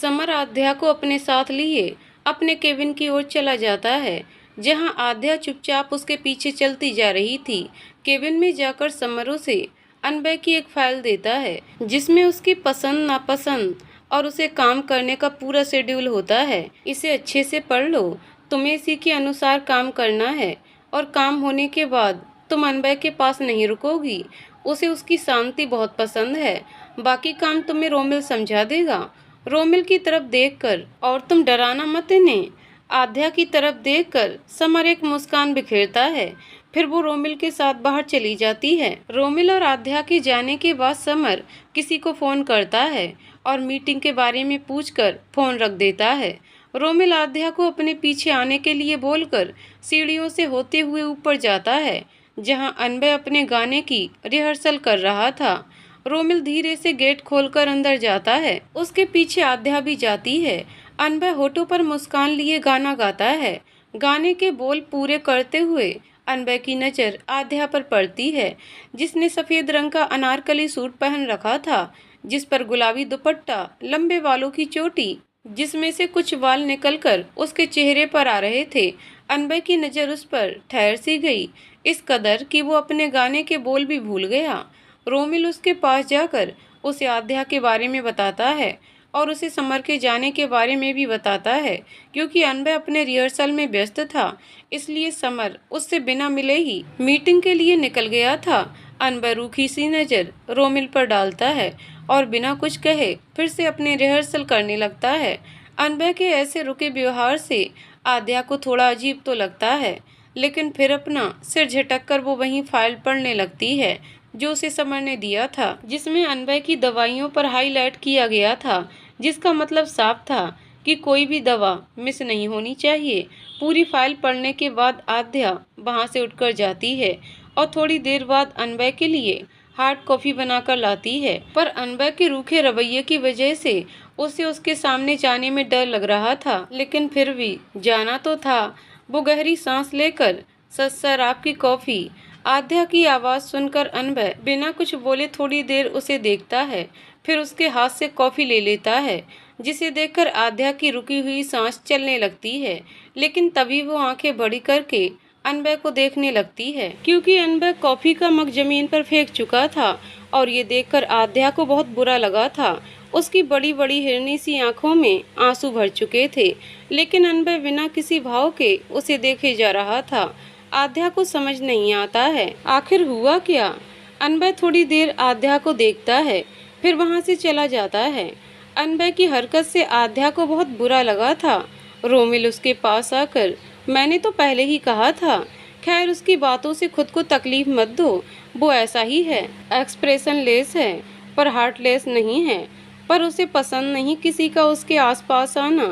Summer आध्या को अपने साथ लिए अपने केबिन की ओर चला जाता है, जहां आध्या चुपचाप उसके पीछे चलती जा रही थी। केबिन में जाकर समर उसे अनबय की एक फाइल देता है, जिसमें उसकी पसंद नापसंद और उसे काम करने का पूरा शेड्यूल होता है। इसे अच्छे से पढ़ लो, तुम्हें इसी के अनुसार काम करना है और काम होने के बाद तुम अनबय के पास नहीं रुकोगी। उसे उसकी शांति बहुत पसंद है, बाकी काम तुम्हें रोमिल समझा देगा। रोमिल की तरफ देखकर, और तुम डराना मत इन्हें। आध्या की तरफ देखकर समर एक मुस्कान बिखेरता है, फिर वो रोमिल के साथ बाहर चली जाती है। रोमिल और आध्या के जाने के बाद समर किसी को फोन करता है और मीटिंग के बारे में पूछकर फोन रख देता है। रोमिल आध्या को अपने पीछे आने के लिए बोलकर सीढ़ियों से होते हुए ऊपर जाता है, जहां अनबय अपने गाने की रिहर्सल कर रहा था। रोमिल धीरे से गेट खोलकर अंदर जाता है, उसके पीछे आध्या भी जाती है। अनबय होठों पर मुस्कान लिए गाना गाता है। गाने के बोल पूरे करते हुए अनबय की नज़र आध्या पर पड़ती है, जिसने सफ़ेद रंग का अनारकली सूट पहन रखा था, जिस पर गुलाबी दुपट्टा, लंबे बालों की चोटी, जिसमें से कुछ बाल निकलकर उसके चेहरे पर आ रहे थे। अनबय की नज़र उस पर ठहर सी गई, इस कदर कि वो अपने गाने के बोल भी भूल गया। रोमिल उसके पास जाकर उसे आध्या के बारे में बताता है और उसे समर के जाने के बारे में भी बताता है। क्योंकि अनबय अपने रिहर्सल में व्यस्त था, इसलिए समर उससे बिना मिले ही मीटिंग के लिए निकल गया था। अनबय रूखी सी नज़र रोमिल पर डालता है और बिना कुछ कहे फिर से अपने रिहर्सल करने लगता है। अनबय के ऐसे रुके व्यवहार से आध्या को थोड़ा अजीब तो लगता है, लेकिन फिर अपना सिर झटक कर वो वहीं फाइल पढ़ने लगती है जो उसे समर ने दिया था, जिसमें अनबय की दवाइयों पर हाईलाइट किया गया था, जिसका मतलब साफ था कि कोई भी दवा मिस नहीं होनी चाहिए। पूरी फाइल पढ़ने के बाद आध्या वहां से उठकर जाती है और थोड़ी देर बाद अनबय के लिए हार्ड कॉफ़ी बनाकर लाती है, पर अनबय के रूखे रवैये की वजह से उसे उसके सामने जाने में डर लग रहा था, लेकिन फिर भी जाना तो था। वो गहरी सांस लेकर सर आपकी कॉफ़ी। आध्या की आवाज़ सुनकर अनबय बिना कुछ बोले थोड़ी देर उसे देखता है, फिर उसके हाथ से कॉफ़ी ले लेता है, जिसे देखकर आध्या की रुकी हुई सांस चलने लगती है। लेकिन तभी वो आंखें बड़ी करके अनबय को देखने लगती है, क्योंकि अनबय कॉफ़ी का मग जमीन पर फेंक चुका था और ये देखकर आध्या को बहुत बुरा लगा था। उसकी बड़ी बड़ी हिरनी सी आंखों में आंसू भर चुके थे, लेकिन अनबय बिना किसी भाव के उसे देखे जा रहा था। आध्या को समझ नहीं आता है आखिर हुआ क्या। अनबय थोड़ी देर आध्या को देखता है, फिर वहां से चला जाता है। अनबय की हरकत से आध्या को बहुत बुरा लगा था। रोमिल उसके पास आकर, मैंने तो पहले ही कहा था। खैर, उसकी बातों से खुद को तकलीफ मत दो, वो ऐसा ही है, एक्सप्रेशन लेस है पर हार्टलेस नहीं है। पर उसे पसंद नहीं किसी का उसके आसपास आना।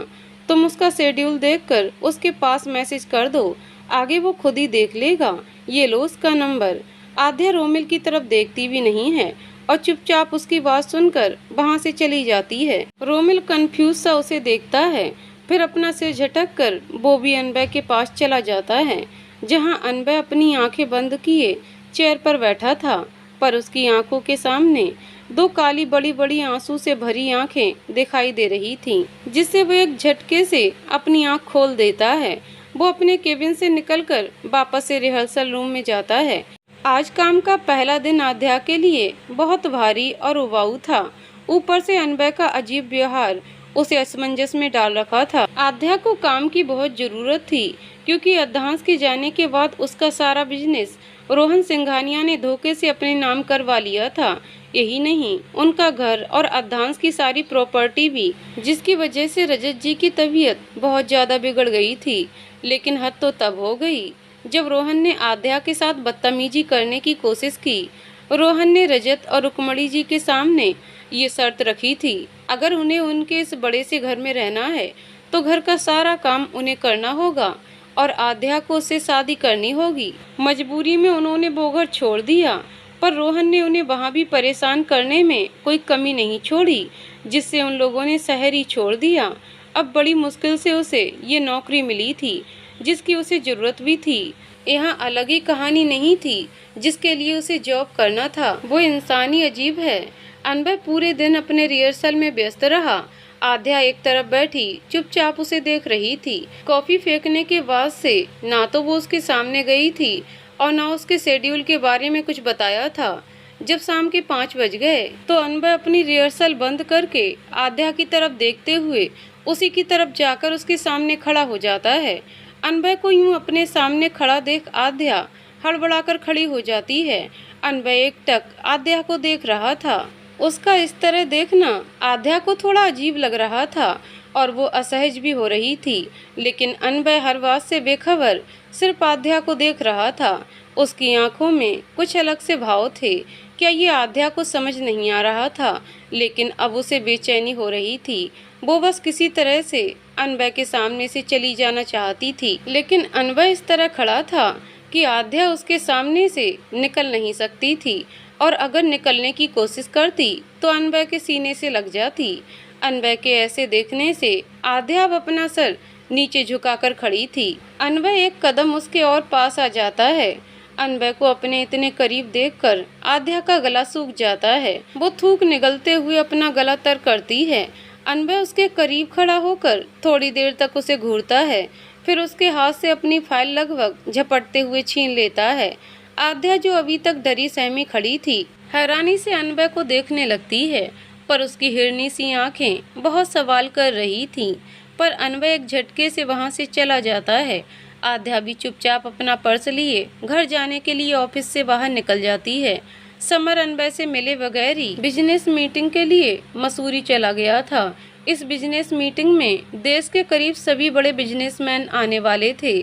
तुम उसका शेड्यूल देखकर उसके पास मैसेज कर दो, आगे वो खुद ही देख लेगा। ये लो उसका नंबर। आध्या रोमिल की तरफ देखती भी नहीं है और चुपचाप उसकी बात सुनकर वहां से चली जाती है। रोमिल कंफ्यूज सा उसे देखता है, फिर अपना सिर झटक कर वो भी अनबय के पास चला जाता है, जहां अनबय अपनी आंखें बंद किए चेयर पर बैठा था, पर उसकी आंखों के सामने दो काली बड़ी बड़ी आंसू से भरी आंखें दिखाई दे रही थीं, जिससे वो एक झटके से अपनी आंख खोल देता है। वो अपने केबिन से निकलकर वापस से रिहर्सल रूम में जाता है। आज काम का पहला दिन आध्या के लिए बहुत भारी और उबाऊ था। ऊपर से अनबय का अजीब व्यवहार उसे असमंजस में डाल रखा था। आध्या को काम की बहुत जरूरत थी, क्योंकि अर्धांश के जाने के बाद उसका सारा बिजनेस रोहन सिंघानिया ने धोखे से अपने नाम करवा लिया था। यही नहीं, उनका घर और अर्धांश की सारी प्रॉपर्टी भी, जिसकी वजह से रजत जी की तबीयत बहुत ज्यादा बिगड़ गई थी। लेकिन हद तो तब हो गई जब रोहन ने आध्या के साथ बदतमीजी करने की कोशिश की। रोहन ने रजत और रुक्मणी जी के सामने ये शर्त रखी थी, अगर उन्हें उनके इस बड़े से घर में रहना है तो घर का सारा काम उन्हें करना होगा और आध्या को उससे शादी करनी होगी। मजबूरी में उन्होंने वो घर छोड़ दिया, पर रोहन ने उन्हें वहाँ भी परेशान करने में कोई कमी नहीं छोड़ी, जिससे उन लोगों ने शहर ही छोड़ दिया। अब बड़ी मुश्किल से उसे ये नौकरी मिली थी जिसकी उसे जरूरत भी थी। यहाँ अलग ही कहानी नहीं थी जिसके लिए उसे जॉब करना था, वो इंसान ही अजीब है। अनबय पूरे दिन अपने रिहर्सल में व्यस्त रहा। आध्या एक तरफ बैठी चुपचाप उसे देख रही थी। कॉफी फेंकने के बाद से ना तो वो उसके सामने गई थी और ना उसके शेड्यूल के बारे में कुछ बताया था। जब शाम के 5 बज गए तो अनबय अपनी रिहर्सल बंद करके आध्या की तरफ देखते हुए उसी की तरफ जाकर उसके सामने खड़ा हो जाता है। अनबय को यूं अपने सामने खड़ा देख आध्या हड़बड़ाकर खड़ी हो जाती है। अनबय एकटक आध्या को देख रहा था। उसका इस तरह देखना आध्या को थोड़ा अजीब लग रहा था और वो असहज भी हो रही थी, लेकिन अनबय हर बात से बेखबर सिर्फ आध्या को देख रहा था। उसकी आंखों में कुछ अलग से भाव थे। क्या ये आध्या को समझ नहीं आ रहा था, लेकिन अब उसे बेचैनी हो रही थी। वो बस किसी तरह से अनबय के सामने से चली जाना चाहती थी, लेकिन अनबय इस तरह खड़ा था कि आध्या उसके सामने से निकल नहीं सकती थी और अगर निकलने की कोशिश करती तो अनबय के सीने से लग जाती। अनबय के ऐसे देखने से आध्या अब अपना सर नीचे झुकाकर खड़ी थी। अनबय एक कदम उसके और पास आ जाता है। अनबय को अपने इतने करीब देखकर आध्या का गला सूख जाता है। वो थूक निगलते हुए अपना गला तर करती है। अनबय उसके करीब खड़ा होकर थोड़ी देर तक उसे घूरता है, फिर उसके हाथ से अपनी फाइल लगभग झपटते हुए छीन लेता है। आध्या जो अभी तक डरी सहमी खड़ी थी, हैरानी से अनबय को देखने लगती है, पर उसकी हिरनी सी आंखें बहुत सवाल कर रही थीं। पर अनबय एक झटके से वहां से चला जाता है। आध्या भी चुपचाप अपना पर्स लिए घर जाने के लिए ऑफिस से बाहर निकल जाती है। समर अनबय से मिले बगैर ही बिजनेस मीटिंग के लिए मसूरी चला गया था। इस बिजनेस मीटिंग में देश के करीब सभी बड़े बिजनेसमैन आने वाले थे।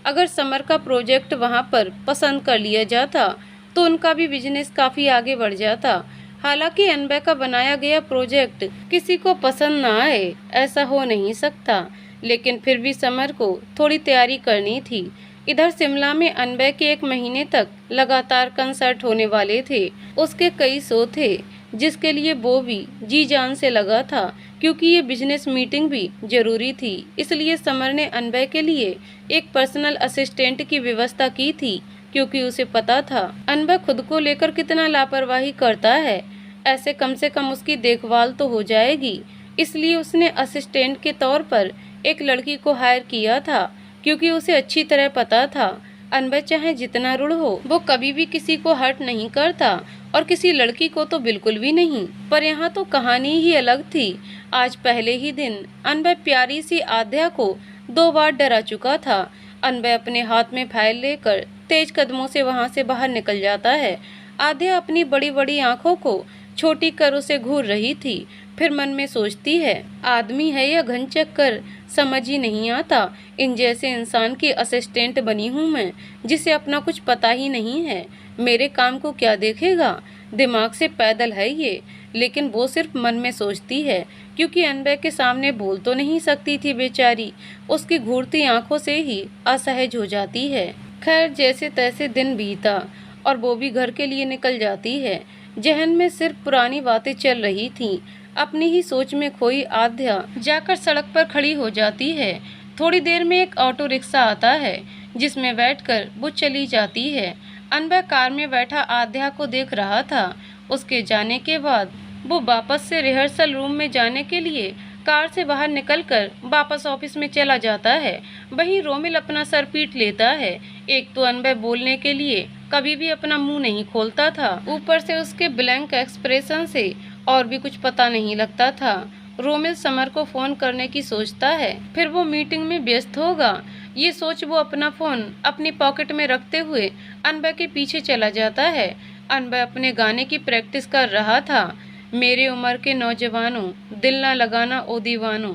अगर समर का प्रोजेक्ट वहां पर पसंद कर लिया जाता तो उनका भी बिजनेस काफ़ी आगे बढ़ जाता। हालांकि अनबय का बनाया गया प्रोजेक्ट किसी को पसंद ना आए, ऐसा हो नहीं सकता, लेकिन फिर भी समर को थोड़ी तैयारी करनी थी। इधर शिमला में अनबय के 1 महीने तक लगातार कंसर्ट होने वाले थे। उसके कई शो थे जिसके लिए वो भी जी जान से लगा था, क्योंकि ये बिजनेस मीटिंग भी जरूरी थी। इसलिए समर ने अनबय के लिए एक पर्सनल असिस्टेंट की व्यवस्था की थी, क्योंकि उसे पता था अनबय खुद को लेकर कितना लापरवाही करता है। ऐसे कम से कम उसकी देखभाल तो हो जाएगी। इसलिए उसने असिस्टेंट के तौर पर एक लड़की को हायर किया था, क्योंकि उसे अच्छी तरह पता था अनबय चाहे जितना रूढ़ हो, वो कभी भी किसी को हर्ट नहीं करता और किसी लड़की को तो बिल्कुल भी नहीं। पर यहाँ तो कहानी ही अलग थी। आज पहले ही दिन अनबय प्यारी सी आध्या को 2 बार डरा चुका था। अनबय अपने हाथ में फाइल लेकर तेज कदमों से वहां से बाहर निकल जाता है। आध्या अपनी बड़ी बड़ी आंखों को छोटी कर उसे घूर रही थी। फिर मन में सोचती है, आदमी है या घन चक्कर, समझ ही नहीं आता। इन जैसे इंसान की असिस्टेंट बनी हूँ मैं, जिसे अपना कुछ पता ही नहीं है। मेरे काम को क्या देखेगा, दिमाग से पैदल है ये। लेकिन वो सिर्फ मन में सोचती है, क्योंकि अनबय के सामने बोल तो नहीं सकती थी बेचारी। उसकी घूरती आंखों से ही असहज हो जाती है। खैर, जैसे तैसे दिन बीता और वो भी घर के लिए निकल जाती है। जहन में सिर्फ पुरानी बातें चल रही थीं। अपनी ही सोच में खोई आध्या जाकर सड़क पर खड़ी हो जाती है। थोड़ी देर में एक ऑटो रिक्शा आता है, जिसमें बैठकर वो चली जाती है। अनबय कार में बैठा आध्या को देख रहा था। उसके जाने के बाद वो वापस से रिहर्सल रूम में जाने के लिए कार से बाहर निकलकर वापस ऑफिस में चला जाता है। वहीं रोमिल अपना सर पीट लेता है। एक तो अनबय बोलने के लिए कभी भी अपना मुंह नहीं खोलता था, ऊपर से उसके ब्लैंक एक्सप्रेशन से और भी कुछ पता नहीं लगता था। रोमिल समर को फोन करने की सोचता है, फिर वो मीटिंग में व्यस्त होगा। ये सोच वो अपना फोन अपनी पॉकेट में रखते हुए अनबय के पीछे चला जाता है। अनबय अपने गाने की प्रैक्टिस कर रहा था। मेरे उम्र के नौजवानों, दिल ना लगाना ओ दीवानों,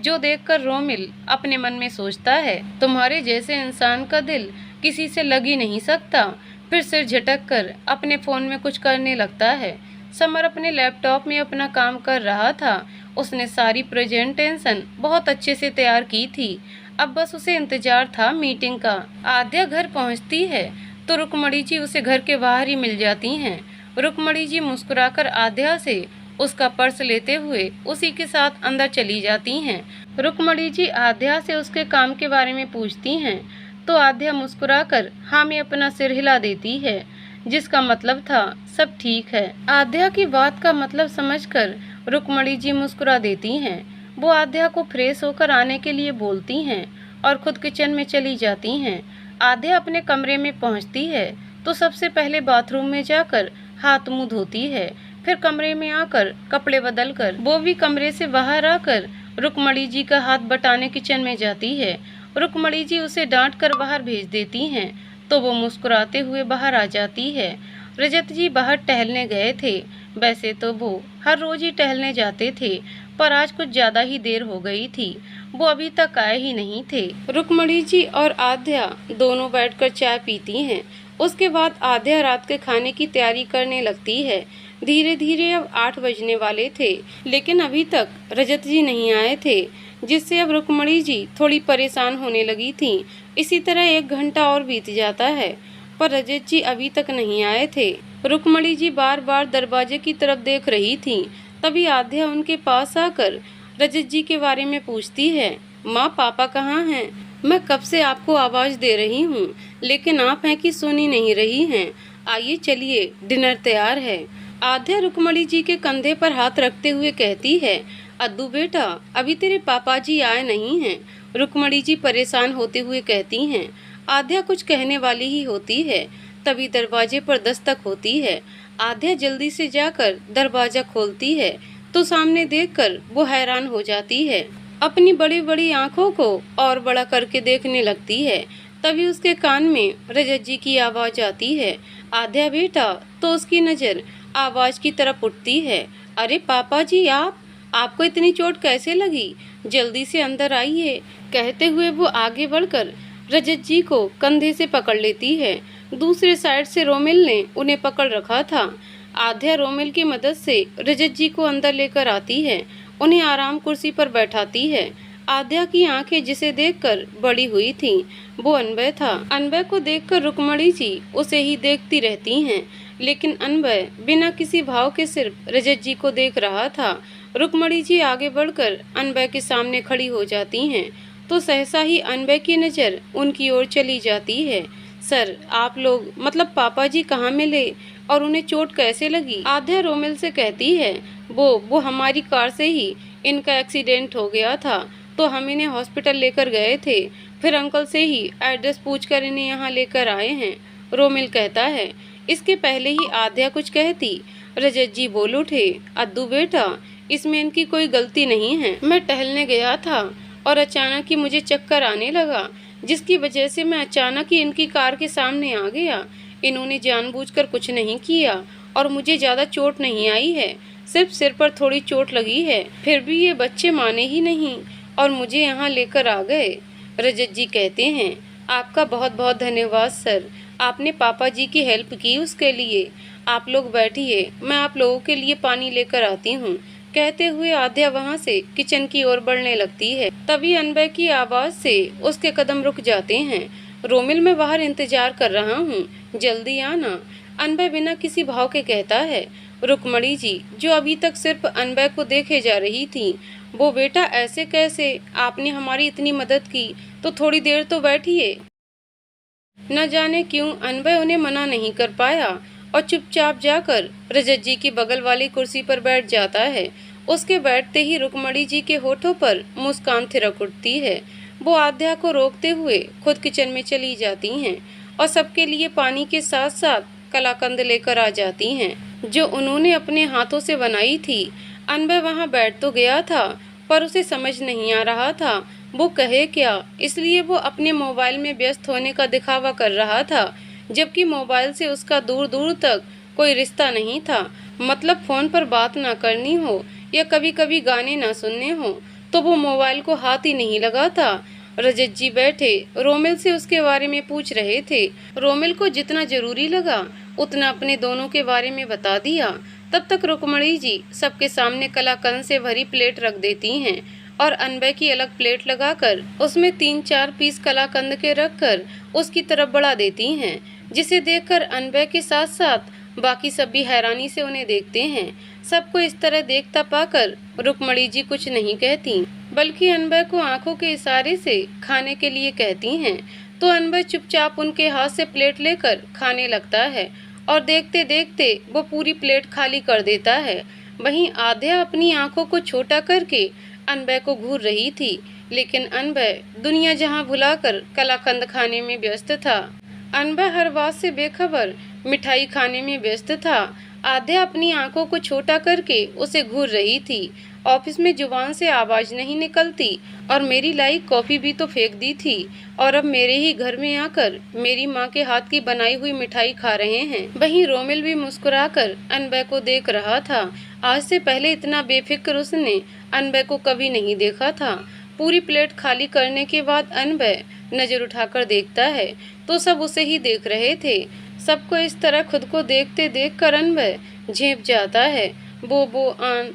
जो देखकर रोमिल अपने मन में सोचता है, तुम्हारे जैसे इंसान का दिल किसी से लग ही नहीं सकता। फिर सिर झटक कर अपने फोन में कुछ करने लगता है। समर अपने लैपटॉप में अपना काम कर रहा था। उसने सारी प्रेजेंटेशन बहुत अच्छे से तैयार की थी। अब बस उसे इंतजार था मीटिंग का। आध्या घर पहुंचती है तो रुकमणी जी उसे घर के बाहर ही मिल जाती हैं। रुकमणी जी मुस्कुराकर आध्या से उसका पर्स लेते हुए उसी के साथ अंदर चली जाती हैं। रुकमणी जी आध्या से उसके काम के बारे में पूछती हैं तो आध्या मुस्कुराकर हाँ में अपना सिर हिला देती है, जिसका मतलब था सब ठीक है। आध्या की बात का मतलब समझकर रुकमणी जी मुस्कुरा देती हैं। वो आध्या को फ्रेश होकर आने के लिए बोलती हैं और खुद किचन में चली जाती हैं। आध्या अपने कमरे में पहुंचती है तो सबसे पहले बाथरूम में जाकर हाथ मुंह धोती है। फिर कमरे में आकर कपड़े बदलकर वो भी कमरे से बाहर आकर रुक्मणी जी का हाथ बटाने किचन में जाती है। रुक्मणी जी उसे डांट कर बाहर भेज देती हैं तो वो मुस्कुराते हुए बाहर आ जाती है। रजत जी बाहर टहलने गए थे। वैसे तो वो हर रोज ही टहलने जाते थे, पर आज कुछ ज्यादा ही देर हो गई थी। वो अभी तक आए ही नहीं थे। रुक्मणी जी और आध्या दोनों बैठकर चाय पीती हैं। उसके बाद आध्या रात के खाने की तैयारी करने लगती है। धीरे धीरे अब 8 बजने वाले थे, लेकिन अभी तक रजत जी नहीं आए थे, जिससे अब रुक्मणी जी थोड़ी परेशान होने लगी थीं। इसी तरह 1 घंटा और बीत जाता है, पर रजत जी अभी तक नहीं आए थे। रुक्मणी जी बार बार दरवाजे की तरफ देख रही थीं। तभी आध्या उनके पास आकर रजत जी के बारे में पूछती है, माँ पापा कहाँ हैं? मैं कब से आपको आवाज़ दे रही हूँ, लेकिन आप हैं कि सुनी नहीं रही हैं। आइए चलिए, डिनर तैयार है। आध्या रुक्मणी जी के कंधे पर हाथ रखते हुए कहती है, अद्दू बेटा, अभी तेरे पापा जी आए नहीं हैं। रुक्मणी जी परेशान होते हुए कहती हैं। आध्या कुछ कहने वाली ही होती है, तभी दरवाजे पर दस्तक होती है। आध्या जल्दी से जाकर दरवाजा खोलती है तो सामने देखकर वो हैरान हो जाती है। अपनी बड़ी बड़ी आंखों को और बड़ा करके देखने लगती है। तभी उसके कान में रजत जी की आवाज़ आती है, आध्या बेटा। तो उसकी नज़र आवाज़ की तरफ उठती है। अरे पापा जी, आपको इतनी चोट कैसे लगी? जल्दी से अंदर आइए। कहते हुए वो आगे बढ़कर रजत जी को कंधे से पकड़ लेती है। दूसरे साइड से रोमिल ने उन्हें पकड़ रखा था। आध्या रोमिल की मदद से रजत जी को अंदर लेकर आती है, उन्हें आराम कुर्सी पर बैठाती है। आध्या की आंखें जिसे देखकर बड़ी हुई थीं, वो अनवय था। अनवय को देखकर रुक्मणी जी उसे ही देखती रहती हैं, लेकिन अनवय बिना किसी भाव के सिर्फ रजत जी को देख रहा था। रुक्मणी जी आगे बढ़कर अनवय के सामने खड़ी हो जाती हैं, तो सहसा ही अनवय की नज़र उनकी ओर चली जाती है। सर, आप लोग मतलब पापा जी कहाँ मिले और उन्हें चोट कैसे लगी? आध्या रोमिल से कहती है, वो हमारी कार से ही इनका एक्सीडेंट हो गया था, तो हम इन्हें हॉस्पिटल लेकर गए थे। फिर अंकल से ही एड्रेस पूछकर इन्हें यहाँ लेकर आए हैं, रोमिल कहता है। इसके पहले ही आध्या कुछ कहती, रजत जी बोल उठे, अद्दू बेटा, इसमें इनकी कोई गलती नहीं है। मैं टहलने गया था और अचानक ही मुझे चक्कर आने लगा, जिसकी वजह से मैं अचानक ही इनकी कार के सामने आ गया। इन्होंने जानबूझकर कुछ नहीं किया और मुझे ज़्यादा चोट नहीं आई है, सिर्फ सिर पर थोड़ी चोट लगी है। फिर भी ये बच्चे माने ही नहीं और मुझे यहाँ लेकर आ गए। रजत जी कहते हैं, आपका बहुत बहुत धन्यवाद सर, आपने पापा जी की हेल्प की, उसके लिए। आप लोग बैठिए, मैं आप लोगों के लिए पानी लेकर आती हूँ। कहते हुए आध्या वहाँ से किचन की ओर बढ़ने लगती है। तभी अनवय की आवाज़ से उसके कदम रुक जाते हैं। रोमिल, मैं बाहर इंतजार कर रहा हूँ, जल्दी आना, अनवय बिना किसी भाव के कहता है। रुक्मणी जी, जो अभी तक सिर्फ अनवय को देखे जा रही थी, वो बेटा ऐसे कैसे? आपने हमारी इतनी मदद की तो थोड़ी देर तो बैठिए। न जाने क्यों अनवय उन्हें मना नहीं कर पाया और चुपचाप जाकर रजत जी की बगल वाली कुर्सी पर बैठ जाता है। उसके बैठते ही रुक्मणी जी के होठों पर मुस्कान थिरक उठती है। वो आध्या को रोकते हुए खुद किचन में चली जाती हैं और सबके लिए पानी के साथ साथ कलाकंद लेकर आ जाती हैं, जो उन्होंने अपने हाथों से बनाई थी। अनवय वहाँ बैठ तो गया था, पर उसे समझ नहीं आ रहा था वो कहे क्या, इसलिए वो अपने मोबाइल में व्यस्त होने का दिखावा कर रहा था, जबकि मोबाइल से उसका दूर दूर तक कोई रिश्ता नहीं था। मतलब फ़ोन पर बात ना करनी हो या कभी कभी गाने ना सुनने हो तो वो मोबाइल को हाथ ही नहीं लगाता। रजत जी बैठे रोमिल से उसके बारे में पूछ रहे थे। रोमिल को जितना जरूरी लगा उतना अपने दोनों के बारे में बता दिया। तब तक रुक्मणी जी सबके सामने कलाकंद से भरी प्लेट रख देती हैं और अनवय की अलग प्लेट लगाकर उसमें 3-4 पीस कलाकंद के रखकर उसकी तरफ बढ़ा देती हैं, जिसे देखकर अनवय के साथ साथ बाकी सब भी हैरानी से उन्हें देखते हैं। सबको इस तरह देखता पाकर रुक्मणी जी कुछ नहीं कहती, बल्कि अनवय को आंखों के इशारे से खाने के लिए कहती हैं। तो अनवय चुपचाप उनके हाथ से प्लेट लेकर खाने लगता है और देखते देखते वो पूरी प्लेट खाली कर देता है। वहीं आध्या अपनी आंखों को छोटा करके अनबय को घूर रही थी, लेकिन अनबय दुनिया जहां भुलाकर कलाकंद खाने में व्यस्त था। अनबय हर बात से बेखबर मिठाई खाने में व्यस्त था। आध्या अपनी आंखों को छोटा करके उसे घूर रही थी। ऑफिस में जुबान से आवाज नहीं निकलती और मेरी लाई कॉफी भी तो फेंक दी थी, और अब मेरे ही घर में आकर मेरी माँ के हाथ की बनाई हुई मिठाई खा रहे हैं। वहीं रोमिल भी मुस्कुराकर अनबय को देख रहा था। आज से पहले इतना बेफिक्र उसने अनबय को कभी नहीं देखा था। पूरी प्लेट खाली करने के बाद अनबय नजर उठाकर देखता है तो सब उसे ही देख रहे थे। सबको इस तरह खुद को देखते देख कर अनबय झेप जाता है। बोबो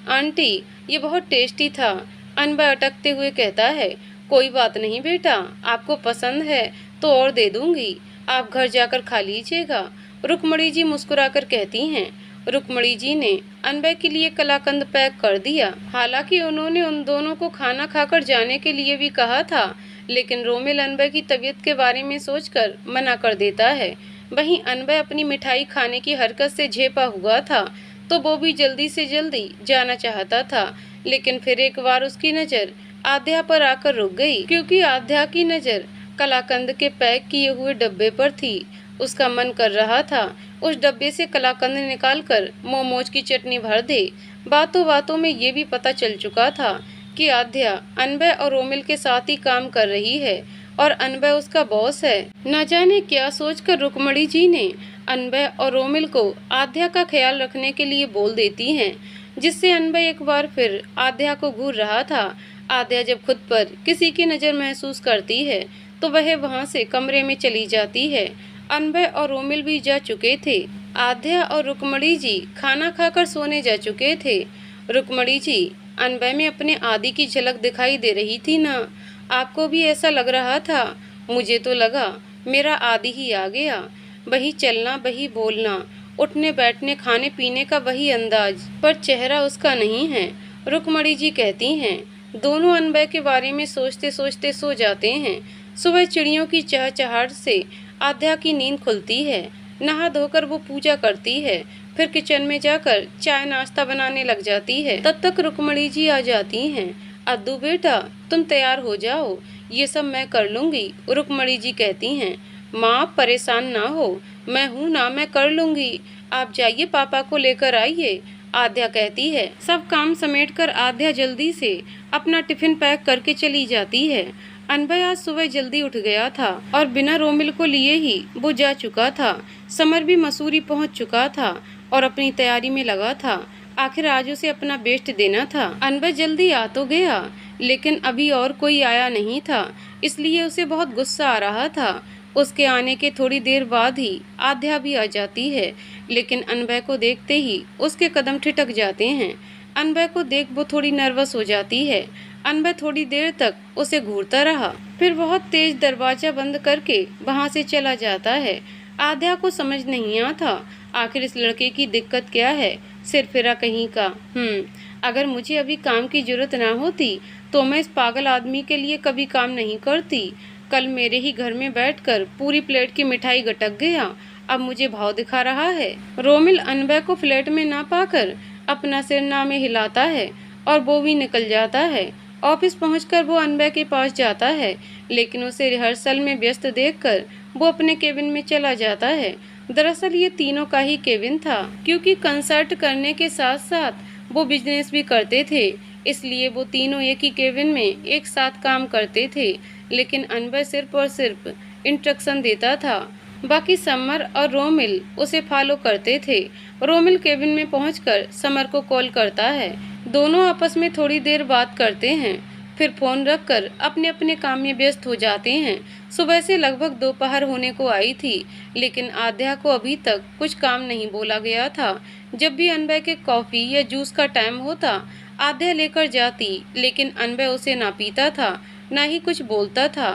आंटी, ये बहुत टेस्टी था। अनबय अटकते हुए कहता है, कोई बात नहीं बेटा, आपको पसंद है तो और दे दूंगी, आप घर जाकर खा लीजिएगा। रुक्मणी जी मुस्कुराकर कहती हैं। रुक्मणी जी ने अनबय के लिए कलाकंद पैक कर दिया। हालांकि उन्होंने उन दोनों को खाना खाकर जाने के लिए भी कहा था, लेकिन रोमिल अनबय की तबीयत के बारे में सोचकर मना कर देता है। वहीं अनबय अपनी मिठाई खाने की हरकत से झेपा हुआ था, तो वो भी जल्दी से जल्दी जाना चाहता था, लेकिन फिर एक बार उसकी नज़र आध्या पर आकर रुक गई, क्योंकि आध्या की नज़र कलाकंद के पैक किए हुए डब्बे पर थी। उसका मन कर रहा था उस डब्बे से कलाकंद निकालकर मोमोज की चटनी भर दे। बातों बातों में ये भी पता चल चुका था कि आध्या अनबय और रोमिल के साथ ही काम कर रही है और अनबय उसका बॉस है। न जाने क्या सोचकर रुक्मणी जी ने अनबय और रोमिल को आध्या का ख्याल रखने के लिए बोल देती हैं, जिससे अनबय एक बार फिर आध्या को घूर रहा था। आध्या जब खुद पर किसी की नज़र महसूस करती है तो वह वहां से कमरे में चली जाती है। अनबय और रोमिल भी जा चुके थे। आध्या और रुक्मणी जी खाना खाकर सोने जा चुके थे। रुक्मणी जी, अनबय में अपने आदि की झलक दिखाई दे रही थी ना? आपको भी ऐसा लग रहा था? मुझे तो लगा मेरा आदि ही आ गया। वही चलना, वही बोलना, उठने बैठने, खाने पीने का वही अंदाज, पर चेहरा उसका नहीं है। रुक्मणी जी कहती हैं। दोनों अनबय के बारे में सोचते सोचते सो जाते हैं। सुबह चिड़ियों की चहचहाहट से आध्या की नींद खुलती है। नहा धोकर वो पूजा करती है, फिर किचन में जाकर चाय नाश्ता बनाने लग जाती है। तब तक रुक्मणी जी आ जाती हैं। अद्दू बेटा, तुम तैयार हो जाओ, ये सब मैं कर लूंगी। रुक्मणी जी कहती हैं। माँ, परेशान ना हो, मैं हूँ ना, मैं कर लूंगी। आप जाइए, पापा को लेकर आइए, आध्या कहती है। सब काम समेटकर आध्या जल्दी से अपना टिफिन पैक करके चली जाती है। अनबय आज सुबह जल्दी उठ गया था और बिना रोमिल को लिए ही वो जा चुका था। समर भी मसूरी पहुंच चुका था और अपनी तैयारी में लगा था। आखिर आज उसे अपना बेस्ट देना था। अनबय जल्दी आ तो गया, लेकिन अभी और कोई आया नहीं था, इसलिए उसे बहुत गुस्सा आ रहा था। उसके आने के थोड़ी देर बाद ही आध्या भी आ जाती है, लेकिन अनबय को देखते ही उसके कदम ठिठक जाते हैं। अनबय को देख वो थोड़ी नर्वस हो जाती है। अनबय थोड़ी देर तक उसे घूरता रहा, फिर बहुत तेज दरवाजा बंद करके वहां से चला जाता है। आध्या को समझ नहीं आता आखिर इस लड़के की दिक्कत क्या है। सिरफिरा कहीं का। अगर मुझे अभी काम की जरूरत ना होती तो मैं इस पागल आदमी के लिए कभी काम नहीं करती। कल मेरे ही घर में बैठकर पूरी प्लेट की मिठाई गटक गया, अब मुझे भाव दिखा रहा है। रोमिल अनबय को फ्लैट में ना पाकर अपना सिर ना में हिलाता है और वो भी निकल जाता है। ऑफिस पहुंचकर वो अनबय के पास जाता है, लेकिन उसे रिहर्सल में व्यस्त देखकर वो अपने केबिन में चला जाता है। दरअसल ये तीनों का ही केबिन था, क्योंकि कंसर्ट करने के साथ साथ वो बिजनेस भी करते थे, इसलिए वो तीनों एक ही केबिन में एक साथ काम करते थे। लेकिन अनबय सिर्फ और सिर्फ इंस्ट्रक्शन देता था, बाकी समर और रोमिल उसे फॉलो करते थे। रोमिल केबिन में पहुंचकर समर को कॉल करता है। दोनों आपस में थोड़ी देर बात करते हैं, फिर फोन रखकर अपने अपने काम में व्यस्त हो जाते हैं। सुबह से लगभग दोपहर होने को आई थी, लेकिन आध्या को अभी तक कुछ काम नहीं बोला गया था। जब भी अनबय के कॉफी या जूस का टाइम होता, आध्या लेकर जाती, लेकिन अनबय उसे ना पीता था, ना ही कुछ बोलता था।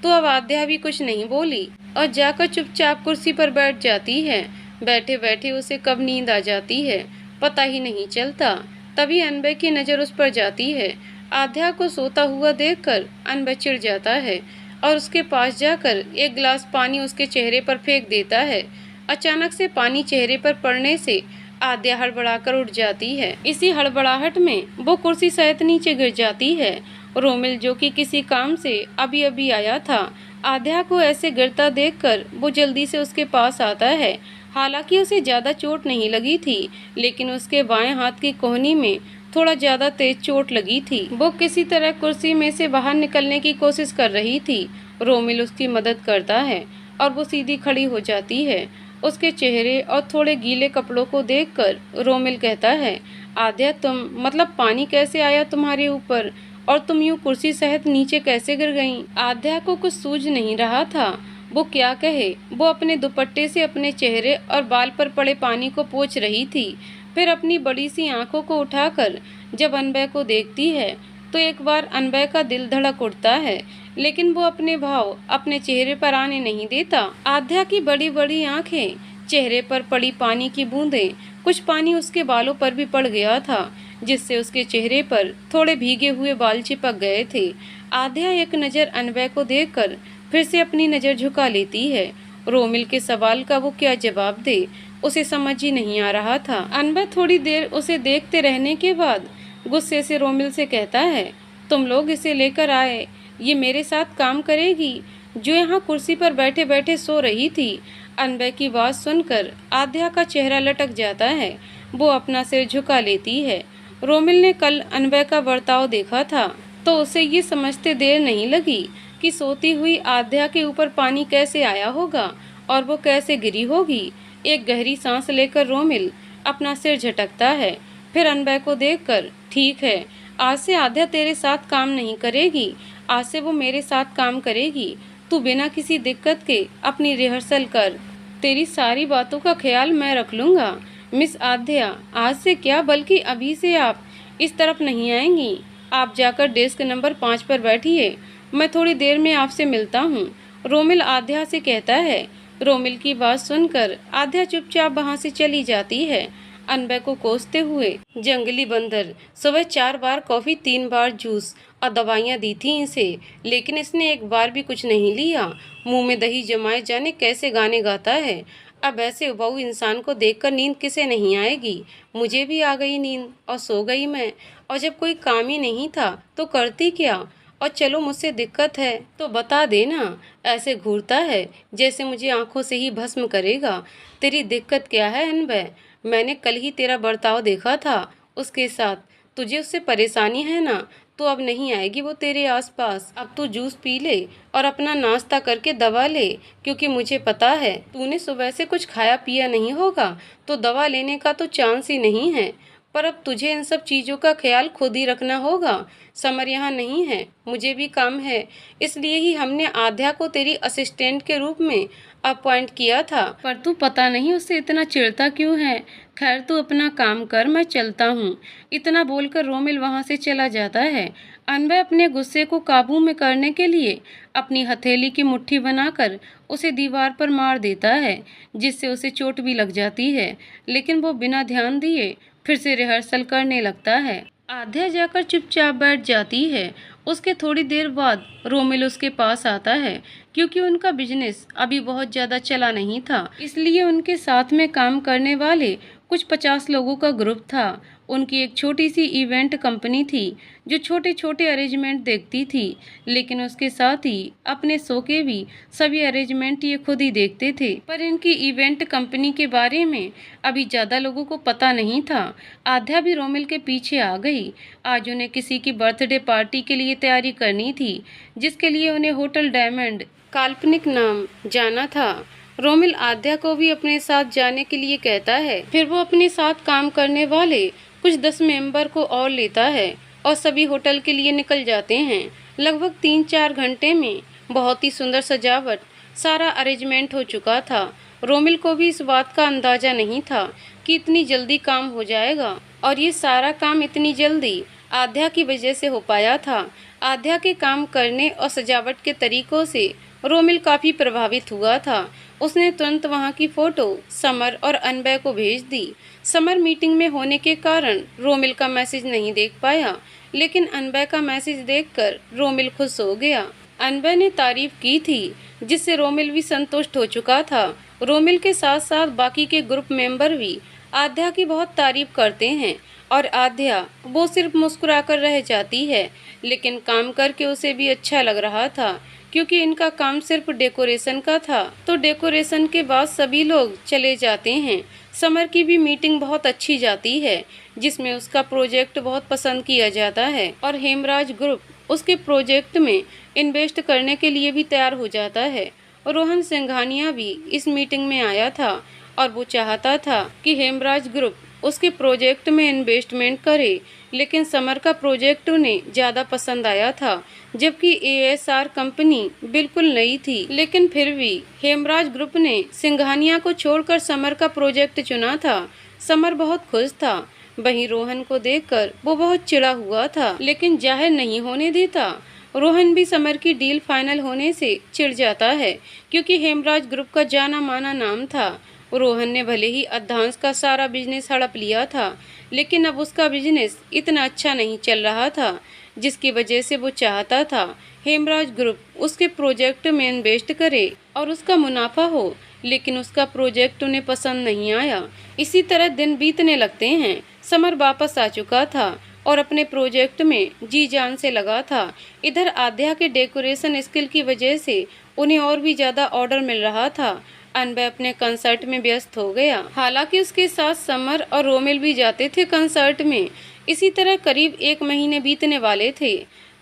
तो अब आध्या भी कुछ नहीं बोली और जाकर चुपचाप कुर्सी पर बैठ जाती है। बैठे बैठे उसे कब नींद आ जाती है पता ही नहीं चलता। तभी अनबय की नज़र उस पर जाती है। आध्या को सोता हुआ देखकर अनबय चिढ़ जाता है और उसके पास जाकर एक गिलास पानी उसके चेहरे पर फेंक देता है। अचानक से पानी चेहरे पर पड़ने से आद्या हड़बड़ाकर उठ जाती है। इसी हड़बड़ाहट में वो कुर्सी सहित नीचे गिर जाती है। रोमिल, जो कि किसी काम से अभी अभी आया था, आद्या को ऐसे गिरता देखकर वो जल्दी से उसके पास आता है। हालांकि उसे ज़्यादा चोट नहीं लगी थी, लेकिन उसके बाएं हाथ की कोहनी में थोड़ा ज़्यादा तेज चोट लगी थी। वो किसी तरह कुर्सी में से बाहर निकलने की कोशिश कर रही थी। रोमिल उसकी मदद करता है और वो सीधी खड़ी हो जाती है। उसके चेहरे और थोड़े गीले कपड़ों को देखकर रोमिल कहता है, आद्या, तुम, मतलब पानी कैसे आया तुम्हारे ऊपर और तुम यूं कुर्सी सहित नीचे कैसे गिर गईं? आद्या को कुछ सूझ नहीं रहा था वो क्या कहे। वो अपने दुपट्टे से अपने चेहरे और बाल पर पड़े पानी को पोंछ रही थी। फिर अपनी बड़ी सी आंखों को उठाकर जब अनबय को देखती है तो एक बार अनबय का दिल धड़क उठता है, लेकिन वो अपने भाव अपने चेहरे पर आने नहीं देता। आद्या की बड़ी बड़ी आंखें, चेहरे पर पड़ी पानी की बूंदें, कुछ पानी उसके बालों पर भी पड़ गया था, जिससे उसके चेहरे पर थोड़े भीगे हुए बाल चिपक गए थे। आद्या एक नज़र अनबय को देखकर फिर से अपनी नज़र झुका लेती है। रोमिल के सवाल का वो क्या जवाब दे, उसे समझ ही नहीं आ रहा था। अनबय थोड़ी देर उसे देखते रहने के बाद गुस्से से रोमिल से कहता है, तुम लोग इसे लेकर आए, ये मेरे साथ काम करेगी जो यहाँ कुर्सी पर बैठे बैठे सो रही थी। अनबय की बात सुनकर आद्या का चेहरा लटक जाता है। वो अपना सिर झुका लेती है। रोमिल ने कल अनबय का बर्ताव देखा था तो उसे ये समझते देर नहीं लगी कि सोती हुई आद्या के ऊपर पानी कैसे आया होगा और वो कैसे गिरी होगी। एक गहरी सांस लेकर रोमिल अपना सिर झटकता है। फिर अनबय को देखकर, ठीक है, आज से आद्या तेरे साथ काम नहीं करेगी, आज से वो मेरे साथ काम करेगी। तू बिना किसी दिक्कत के अपनी रिहर्सल कर, तेरी सारी बातों का ख्याल मैं रख लूँगा। मिस आद्या, आज से क्या बल्कि अभी से आप इस तरफ नहीं आएंगी। आप जाकर डेस्क नंबर 5 पर बैठिए, मैं थोड़ी देर में आपसे मिलता हूँ, रोमिल आद्या से कहता है। रोमिल की बात सुनकर आद्या चुपचाप वहाँ से चली जाती है, अनबय को कोसते हुए। जंगली बंदर, सुबह 4 बार कॉफ़ी, 3 बार जूस और दवाइयाँ दी थी इसे, लेकिन इसने एक बार भी कुछ नहीं लिया। मुंह में दही जमाए जाने कैसे गाने गाता है। अब ऐसे उबाऊ इंसान को देखकर नींद किसे नहीं आएगी। मुझे भी आ गई नींद और सो गई मैं। और जब कोई काम ही नहीं था तो करती क्या। और चलो, मुझसे दिक्कत है तो बता देना। ऐसे घूरता है जैसे मुझे आंखों से ही भस्म करेगा। तेरी दिक्कत क्या है अनबय? मैंने कल ही तेरा बर्ताव देखा था उसके साथ। तुझे उससे परेशानी है ना, तो अब नहीं आएगी वो तेरे आसपास। अब तू जूस पी ले और अपना नाश्ता करके दवा ले, क्योंकि मुझे पता है तूने सुबह से कुछ खाया पिया नहीं होगा, तो दवा लेने का तो चांस ही नहीं है। पर अब तुझे इन सब चीज़ों का ख्याल खुद ही रखना होगा। समर यहाँ नहीं है, मुझे भी काम है, इसलिए ही हमने आद्या को तेरी असिस्टेंट के रूप में अपॉइंट किया था। पर तू पता नहीं उससे इतना चिढ़ता क्यों है। खैर, तू अपना काम कर, मैं चलता हूँ। इतना बोलकर रोमिल वहाँ से चला जाता है। अनबय अपने गुस्से को काबू में करने के लिए अपनी हथेली की मुट्ठी बनाकर उसे दीवार पर मार देता है, जिससे उसे चोट भी लग जाती है। लेकिन वो बिना ध्यान दिए फिर से रिहर्सल करने लगता है। आद्या जाकर चुपचाप बैठ जाती है। उसके थोड़ी देर बाद रोमिल उसके पास आता है। क्योंकि उनका बिजनेस अभी बहुत ज़्यादा चला नहीं था, इसलिए उनके साथ में काम करने वाले कुछ 50 लोगों का ग्रुप था। उनकी एक छोटी सी इवेंट कंपनी थी जो छोटे छोटे अरेंजमेंट देखती थी, लेकिन उसके साथ ही अपने शो के भी सभी अरेंजमेंट ये खुद ही देखते थे। पर इनकी इवेंट कंपनी के बारे में अभी ज़्यादा लोगों को पता नहीं था। आद्या भी रोमिल के पीछे आ गई। आज उन्हें किसी की बर्थडे पार्टी के लिए तैयारी करनी थी, जिसके लिए उन्हें होटल डायमंड, काल्पनिक नाम, जाना था। रोमिल आद्या को भी अपने साथ जाने के लिए कहता है। फिर वो अपने साथ काम करने वाले कुछ 10 मेंबर को और लेता है और सभी होटल के लिए निकल जाते हैं। लगभग 3-4 घंटे में बहुत ही सुंदर सजावट, सारा अरेंजमेंट हो चुका था। रोमिल को भी इस बात का अंदाज़ा नहीं था कि इतनी जल्दी काम हो जाएगा, और ये सारा काम इतनी जल्दी आद्या की वजह से हो पाया था। आद्या के काम करने और सजावट के तरीकों से रोमिल काफ़ी प्रभावित हुआ था। उसने तुरंत वहाँ की फ़ोटो समर और अनबय को भेज दी। समर मीटिंग में होने के कारण रोमिल का मैसेज नहीं देख पाया, लेकिन अनबय का मैसेज देखकर रोमिल खुश हो गया। अनबय ने तारीफ की थी, जिससे रोमिल भी संतुष्ट हो चुका था। रोमिल के साथ साथ बाकी के ग्रुप मेंबर भी आध्या की बहुत तारीफ करते हैं और आध्या वो सिर्फ मुस्कुराकर रह जाती है। लेकिन काम करके उसे भी अच्छा लग रहा था, क्योंकि इनका काम सिर्फ डेकोरेशन का था। तो डेकोरेशन के बाद सभी लोग चले जाते हैं। समर की भी मीटिंग बहुत अच्छी जाती है, जिसमें उसका प्रोजेक्ट बहुत पसंद किया जाता है और हेमराज ग्रुप उसके प्रोजेक्ट में इन्वेस्ट करने के लिए भी तैयार हो जाता है। रोहन सिंघानिया भी इस मीटिंग में आया था और वो चाहता था कि हेमराज ग्रुप उसके प्रोजेक्ट में इन्वेस्टमेंट करे, लेकिन समर का प्रोजेक्ट उन्हें ज़्यादा पसंद आया था, जबकि ASR कंपनी बिल्कुल नई थी। लेकिन फिर भी हेमराज ग्रुप ने सिंघानिया को छोड़कर समर का प्रोजेक्ट चुना था। समर बहुत खुश था। वहीं रोहन को देखकर वो बहुत चिढ़ा हुआ था, लेकिन जाहिर नहीं होने देता। रोहन भी समर की डील फाइनल होने से चिढ़ जाता है, क्योंकि हेमराज ग्रुप का जाना माना नाम था। रोहन ने भले ही अर्धांश का सारा बिजनेस हड़प लिया था, लेकिन अब उसका बिजनेस इतना अच्छा नहीं चल रहा था, जिसकी वजह से वो चाहता था हेमराज ग्रुप उसके प्रोजेक्ट में इन्वेस्ट करे और उसका मुनाफा हो। लेकिन उसका प्रोजेक्ट उन्हें पसंद नहीं आया। इसी तरह दिन बीतने लगते हैं। समर वापस आ चुका था और अपने प्रोजेक्ट में जी जान से लगा था। इधर आध्या के डेकोरेशन स्किल की वजह से उन्हें और भी ज़्यादा ऑर्डर मिल रहा था। अनबे अपने कंसर्ट में व्यस्त हो गया। हालांकि उसके साथ समर और रोमिल भी जाते थे कंसर्ट में। इसी तरह करीब 1 महीने बीतने वाले थे।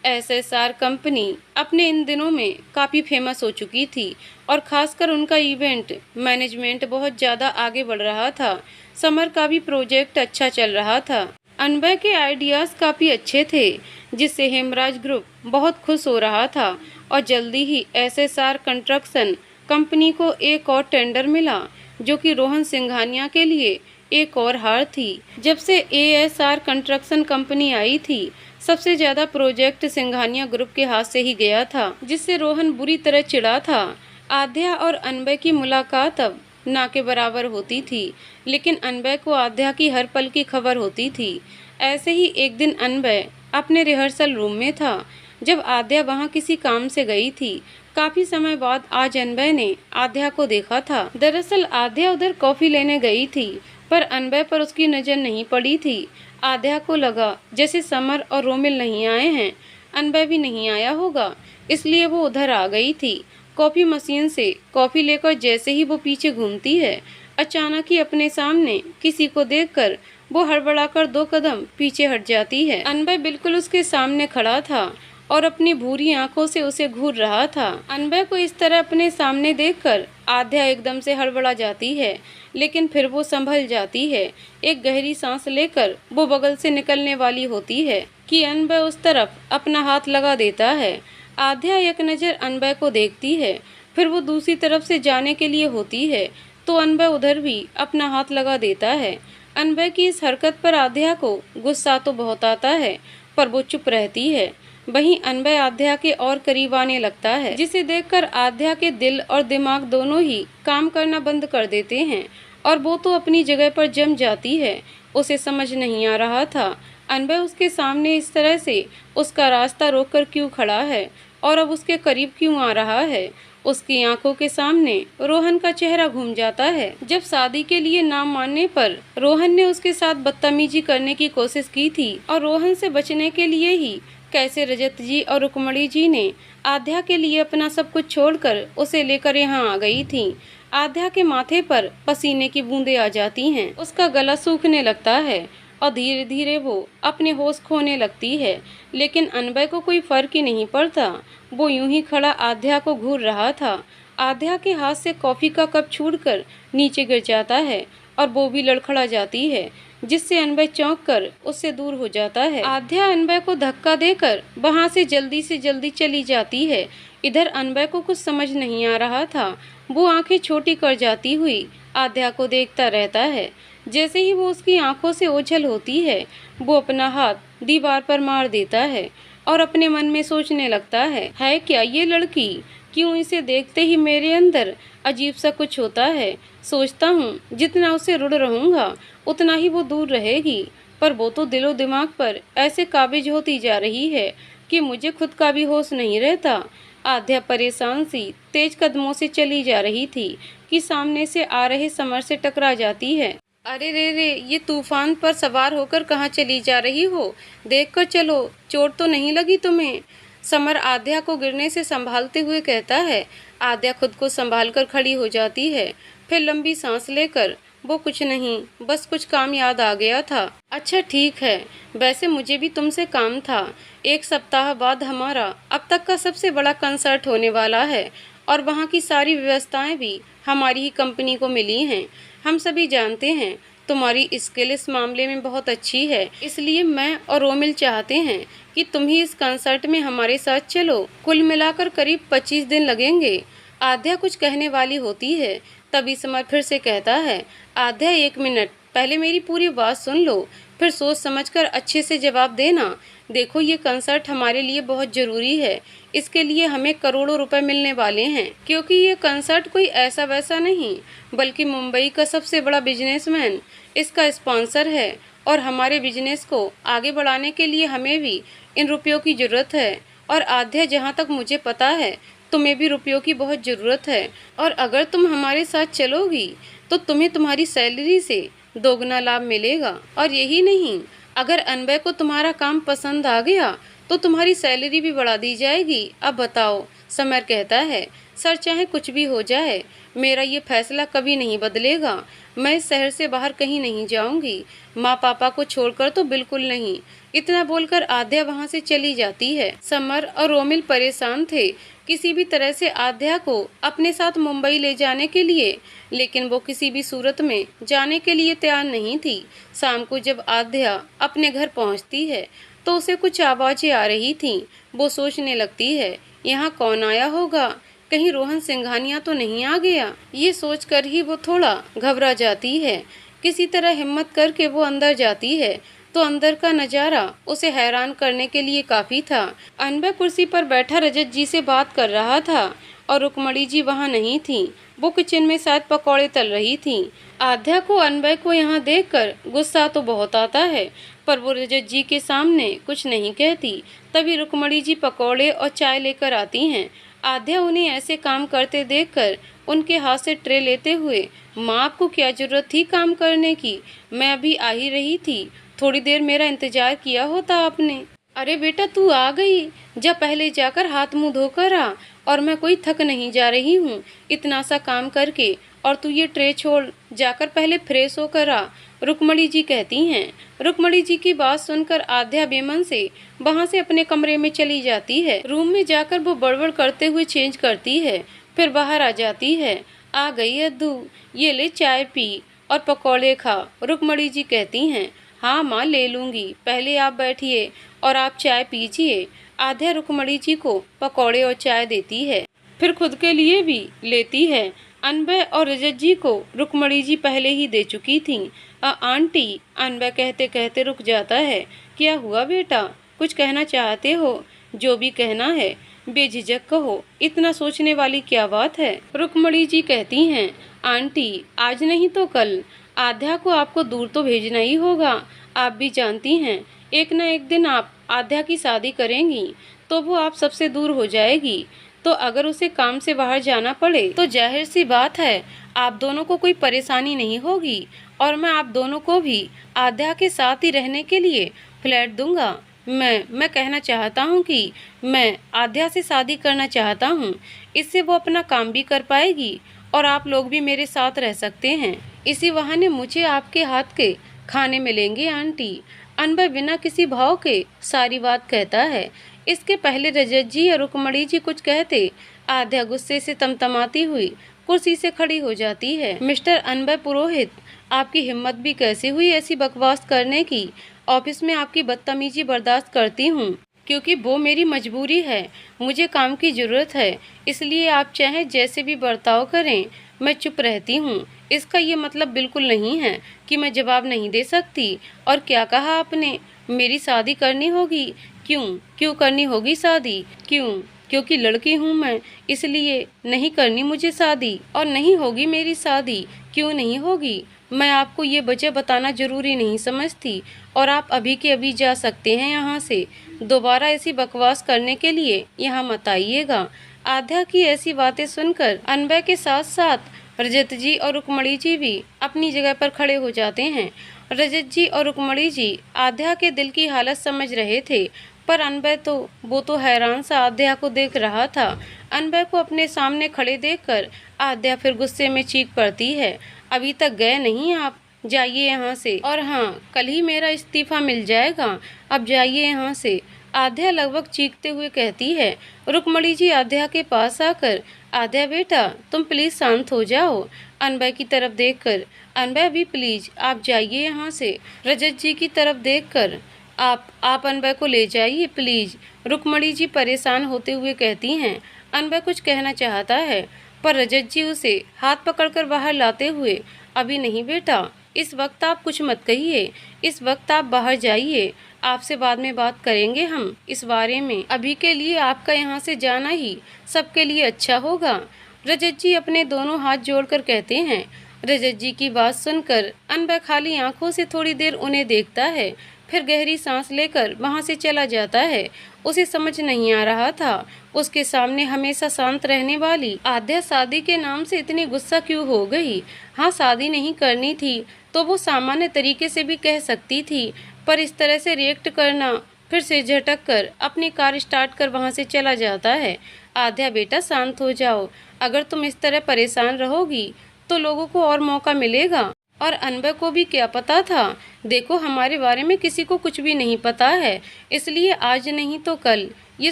SSR कंपनी अपने इन दिनों में काफ़ी फेमस हो चुकी थी और ख़ासकर उनका इवेंट मैनेजमेंट बहुत ज़्यादा आगे बढ़ रहा था। समर का भी प्रोजेक्ट अच्छा चल रहा था। अनबे के आइडियाज़ काफ़ी अच्छे थे, जिससे हेमराज ग्रुप बहुत खुश हो रहा था और जल्दी ही SSR कंस्ट्रक्शन कंपनी को एक और टेंडर मिला, जो कि रोहन सिंघानिया के लिए एक और हार थी। जब से ASR कंस्ट्रक्शन कंपनी आई थी, सबसे ज़्यादा प्रोजेक्ट सिंघानिया ग्रुप के हाथ से ही गया था, जिससे रोहन बुरी तरह चिढ़ा था। आध्या और अनबे की मुलाकात अब ना के बराबर होती थी, लेकिन अनबे को आध्या की हर पल की खबर होती थी। ऐसे ही एक दिन अनबे अपने रिहर्सल रूम में था, जब आध्या वहां किसी काम से गई थी। काफ़ी समय बाद आज अनबे ने आध्या को देखा था। दरअसल आध्या उधर कॉफ़ी लेने गई थी, पर अनबे पर उसकी नज़र नहीं पड़ी थी। आध्या को लगा जैसे समर और रोमिल नहीं आए हैं, अनबे भी नहीं आया होगा, इसलिए वो उधर आ गई थी। कॉफ़ी मशीन से कॉफ़ी लेकर जैसे ही वो पीछे घूमती है, अचानक ही अपने सामने किसी को देखकर वो हड़बड़ाकर 2 कदम पीछे हट जाती है। अनबे बिल्कुल उसके सामने खड़ा था और अपनी भूरी आंखों से उसे घूर रहा था। अनबे को इस तरह अपने सामने देखकर आध्या एकदम से हड़बड़ा जाती है, लेकिन फिर वो संभल जाती है। एक गहरी सांस लेकर वो बगल से निकलने वाली होती है कि अनबे उस तरफ अपना हाथ लगा देता है। आध्या एक नज़र अनबे को देखती है, फिर वो दूसरी तरफ से जाने के लिए होती है, तो अनबे उधर भी अपना हाथ लगा देता है। अनबे की इस हरकत पर आध्या को गुस्सा तो बहुत आता है, पर वो चुप रहती है। वहीं अनबे आध्या के और करीब आने लगता है, जिसे देखकर आध्या के दिल और दिमाग दोनों ही काम करना बंद कर देते हैं और वो तो अपनी जगह पर जम जाती है। उसे समझ नहीं आ रहा था अनबे उसके सामने इस तरह से उसका रास्ता रोककर क्यों खड़ा है और अब उसके करीब क्यों आ रहा है। उसकी आंखों के सामने रोहन का चेहरा घूम जाता है। जब शादी के लिए ना मानने पर रोहन ने उसके साथ बदतमीजी करने की कोशिश की थी और रोहन से बचने के लिए ही कैसे रजत जी और रुक्मणी जी ने आध्या के लिए अपना सब कुछ छोड़कर उसे लेकर यहाँ आ गई थी। आध्या के माथे पर पसीने की बूंदें आ जाती हैं, उसका गला सूखने लगता है और धीरे धीरे वो अपने होश खोने लगती है। लेकिन अनबे को कोई फर्क ही नहीं पड़ता, वो यूं ही खड़ा आध्या को घूर रहा था। आध्या के हाथ से कॉफ़ी का कप छूटकर नीचे गिर जाता है और वो भी लड़खड़ा जाती है, जिससे अनबे चौंक कर उससे दूर हो जाता है। आध्या अनबे को धक्का देकर वहां से जल्दी चली जाती है। इधर अनबे को कुछ समझ नहीं आ रहा था। वो आंखें छोटी कर जाती हुई आध्या को देखता रहता है। जैसे ही वो उसकी आंखों से ओझल होती है, वो अपना हाथ दीवार पर मार देता है और अपने मन में सोचने लगता है क्या ये लड़की, क्यों इसे देखते ही मेरे अंदर अजीब सा कुछ होता है। सोचता हूँ जितना उससे रुड़ रहूँगा उतना ही वो दूर रहेगी, पर वो तो दिलो दिमाग पर ऐसे काबिज होती जा रही है कि मुझे खुद का भी होश नहीं रहता। आध्या परेशान सी तेज कदमों से चली जा रही थी कि सामने से आ रहे समर से टकरा जाती है। अरे रे रे, ये तूफान पर सवार होकर कहाँ चली जा रही हो? देखकर चलो, चोट तो नहीं लगी तुम्हें? समर आद्या को गिरने से संभालते हुए कहता है। आद्या खुद को संभालकर खड़ी हो जाती है। फिर लंबी सांस लेकर, वो कुछ नहीं, बस कुछ काम याद आ गया था। अच्छा ठीक है, वैसे मुझे भी तुमसे काम था। 1 सप्ताह बाद हमारा अब तक का सबसे बड़ा कंसर्ट होने वाला है और वहाँ की सारी व्यवस्थाएं भी हमारी ही कंपनी को मिली हैं। हम सभी जानते हैं तुम्हारी स्किल इस मामले में बहुत अच्छी है, इसलिए मैं और रोमिल चाहते हैं कि तुम ही इस कंसर्ट में हमारे साथ चलो। कुल मिलाकर करीब 25 दिन लगेंगे। आद्या कुछ कहने वाली होती है, तभी समर फिर से कहता है, आद्या 1 मिनट, पहले मेरी पूरी बात सुन लो, फिर सोच समझकर अच्छे से जवाब देना। देखो, ये कंसर्ट हमारे लिए बहुत ज़रूरी है। इसके लिए हमें करोड़ों रुपए मिलने वाले हैं, क्योंकि ये कंसर्ट कोई ऐसा वैसा नहीं, बल्कि मुंबई का सबसे बड़ा बिजनेसमैन इसका स्पॉन्सर है और हमारे बिजनेस को आगे बढ़ाने के लिए हमें भी इन रुपयों की ज़रूरत है। और आद्या, जहाँ तक मुझे पता है, तुम्हें भी रुपयों की बहुत ज़रूरत है और अगर तुम हमारे साथ चलोगी तो तुम्हें तुम्हारी सैलरी से दोगुना लाभ मिलेगा। और यही नहीं, अगर अनवय को तुम्हारा काम पसंद आ गया तो तुम्हारी सैलरी भी बढ़ा दी जाएगी। अब बताओ। समर कहता है, सर चाहे कुछ भी हो जाए, मेरा ये फैसला कभी नहीं बदलेगा। मैं इस शहर से बाहर कहीं नहीं जाऊंगी, माँ पापा को छोड़कर तो बिल्कुल नहीं। इतना बोलकर आद्या वहाँ से चली जाती है। समर और रोमिल परेशान थे किसी भी तरह से आद्या को अपने साथ मुंबई ले जाने के लिए, लेकिन वो किसी भी सूरत में जाने के लिए तैयार नहीं थी। शाम को जब आद्या अपने घर पहुँचती है तो उसे कुछ आवाज़ें आ रही थीं। वो सोचने लगती है, यहाँ कौन आया होगा? कहीं रोहन सिंघानिया तो नहीं आ गया? ये सोचकर ही वो थोड़ा घबरा जाती है। किसी तरह हिम्मत करके वो अंदर जाती है तो अंदर का नज़ारा उसे हैरान करने के लिए काफ़ी था। अनबय कुर्सी पर बैठा रजत जी से बात कर रहा था और रुक्मणी जी वहाँ नहीं थी। वो किचन में शायद पकौड़े तल रही थी। आद्या को अनबय को यहाँ देखकर गुस्सा तो बहुत आता है, पर वो रजत जी के सामने कुछ नहीं कहती। तभी रुक्मणी जी पकौड़े और चाय लेकर आती हैं। आद्या उन्हें ऐसे काम करते देखकर उनके हाथ से ट्रे लेते हुए, माँ आपको क्या जरूरत थी काम करने की? मैं अभी आ ही रही थी, थोड़ी देर मेरा इंतजार किया होता आपने। अरे बेटा, तू आ गई, जा पहले जाकर हाथ मुंह धोकर आ। और मैं कोई थक नहीं जा रही हूँ इतना सा काम करके, और तू ये ट्रे छोड़, जाकर पहले फ्रेश होकर आ, रुक्मणी जी कहती हैं। रुक्मणी जी की बात सुनकर आद्या बेमन से वहाँ से अपने कमरे में चली जाती है। रूम में जाकर वो बड़बड़ करते हुए चेंज करती है, फिर बाहर आ जाती है। आ गई अद्दू, ये ले चाय पी और पकौड़े खा, रुक्मणी जी कहती हैं। हाँ माँ, ले लूँगी, पहले आप बैठिए और आप चाय पीजिए। आद्या रुक्मणी जी को पकौड़े और चाय देती है, फिर खुद के लिए भी लेती है। अनबय और रजत जी को रुक्मणी जी पहले ही दे चुकी थीं। आंटी, अनबय कहते कहते रुक जाता है। क्या हुआ बेटा, कुछ कहना चाहते हो? जो भी कहना है बेझिझक कहो, इतना सोचने वाली क्या बात है? रुक्मणी जी कहती हैं, आंटी आज नहीं तो कल आद्या को आपको दूर तो भेजना ही होगा। आप भी जानती हैं, एक न एक दिन आप आद्या की शादी करेंगी तो वो आप सबसे दूर हो जाएगी। तो अगर उसे काम से बाहर जाना पड़े तो जाहिर सी बात है आप दोनों को कोई परेशानी नहीं होगी, और मैं आप दोनों को भी आद्या के साथ ही रहने के लिए फ्लैट दूंगा। मैं कहना चाहता हूँ कि मैं आद्या से शादी करना चाहता हूँ। इससे वो अपना काम भी कर पाएगी और आप लोग भी मेरे साथ रह सकते हैं। इसी बहाने मुझे आपके हाथ के खाने मिलेंगे आंटी। अनबय बिना किसी भाव के सारी बात कहता है। इसके पहले रजत जी और रुक्मणी जी कुछ कहते, आद्या गुस्से से तमतमाती हुई कुर्सी से खड़ी हो जाती है। मिस्टर अनबय पुरोहित, आपकी हिम्मत भी कैसे हुई ऐसी बकवास करने की? ऑफिस में आपकी बदतमीजी बर्दाश्त करती हूँ क्योंकि वो मेरी मजबूरी है, मुझे काम की ज़रूरत है, इसलिए आप चाहे जैसे भी बर्ताव करें, मैं चुप रहती हूँ। इसका ये मतलब बिल्कुल नहीं है कि मैं जवाब नहीं दे सकती। और क्या कहा आपने? मेरी शादी करनी होगी? क्यों करनी होगी शादी? क्योंकि लड़की हूँ मैं, इसलिए नहीं करनी मुझे शादी, और नहीं होगी मेरी शादी। क्यों नहीं होगी? मैं आपको ये वजह बताना ज़रूरी नहीं समझती, और आप अभी के अभी जा सकते हैं यहाँ से। दोबारा ऐसी बकवास करने के लिए यहाँ मत आइएगा। आद्या की ऐसी बातें सुनकर अनबय के साथ साथ रजत जी और रुक्मणी जी भी अपनी जगह पर खड़े हो जाते हैं। रजत जी और रुक्मणी जी आध्या के दिल की हालत समझ रहे थे, पर अनबय वो तो हैरान सा आध्या को देख रहा था। अनबय को अपने सामने खड़े देखकर आध्या फिर गुस्से में चीख पड़ती है, अभी तक गए नहीं आप, जाइए यहाँ से, और हाँ, कल ही मेरा इस्तीफा मिल जाएगा, अब जाइए यहाँ से। आध्या लगभग चीखते हुए कहती है। रुक्मणी जी आध्या के पास आकर, आध्या बेटा तुम प्लीज शांत हो जाओ। अनबय की तरफ देखकर, अनबय भी प्लीज आप जाइए यहाँ से। रजत जी की तरफ देखकर, आप अनबय को ले जाइए प्लीज। रुक्मणी जी परेशान होते हुए कहती हैं। अनबय कुछ कहना चाहता है, पर रजत जी उसे हाथ पकड़कर बाहर लाते हुए, अभी नहीं बेटा, इस वक्त आप कुछ मत कहिए, इस वक्त आप बाहर जाइए, आपसे बाद में बात करेंगे हम इस बारे में, अभी के लिए आपका यहाँ से जाना ही सबके लिए अच्छा होगा। रजत जी अपने दोनों हाथ जोड़कर कहते हैं। रजत जी की बात सुनकर अनबय खाली आंखों से थोड़ी देर उन्हें देखता है, फिर गहरी सांस लेकर वहाँ से चला जाता है। उसे समझ नहीं आ रहा था उसके सामने हमेशा शांत रहने वाली आध्या शादी के नाम से इतनी गुस्सा क्यों हो गई। हाँ, शादी नहीं करनी थी तो वो सामान्य तरीके से भी कह सकती थी, पर इस तरह से रिएक्ट करना। फिर से झटक कर अपनी कार स्टार्ट कर वहाँ से चला जाता है। आध्या बेटा शांत हो जाओ, अगर तुम इस तरह परेशान रहोगी तो लोगों को और मौका मिलेगा, और अनबय को भी क्या पता था। देखो, हमारे बारे में किसी को कुछ भी नहीं पता है, इसलिए आज नहीं तो कल ये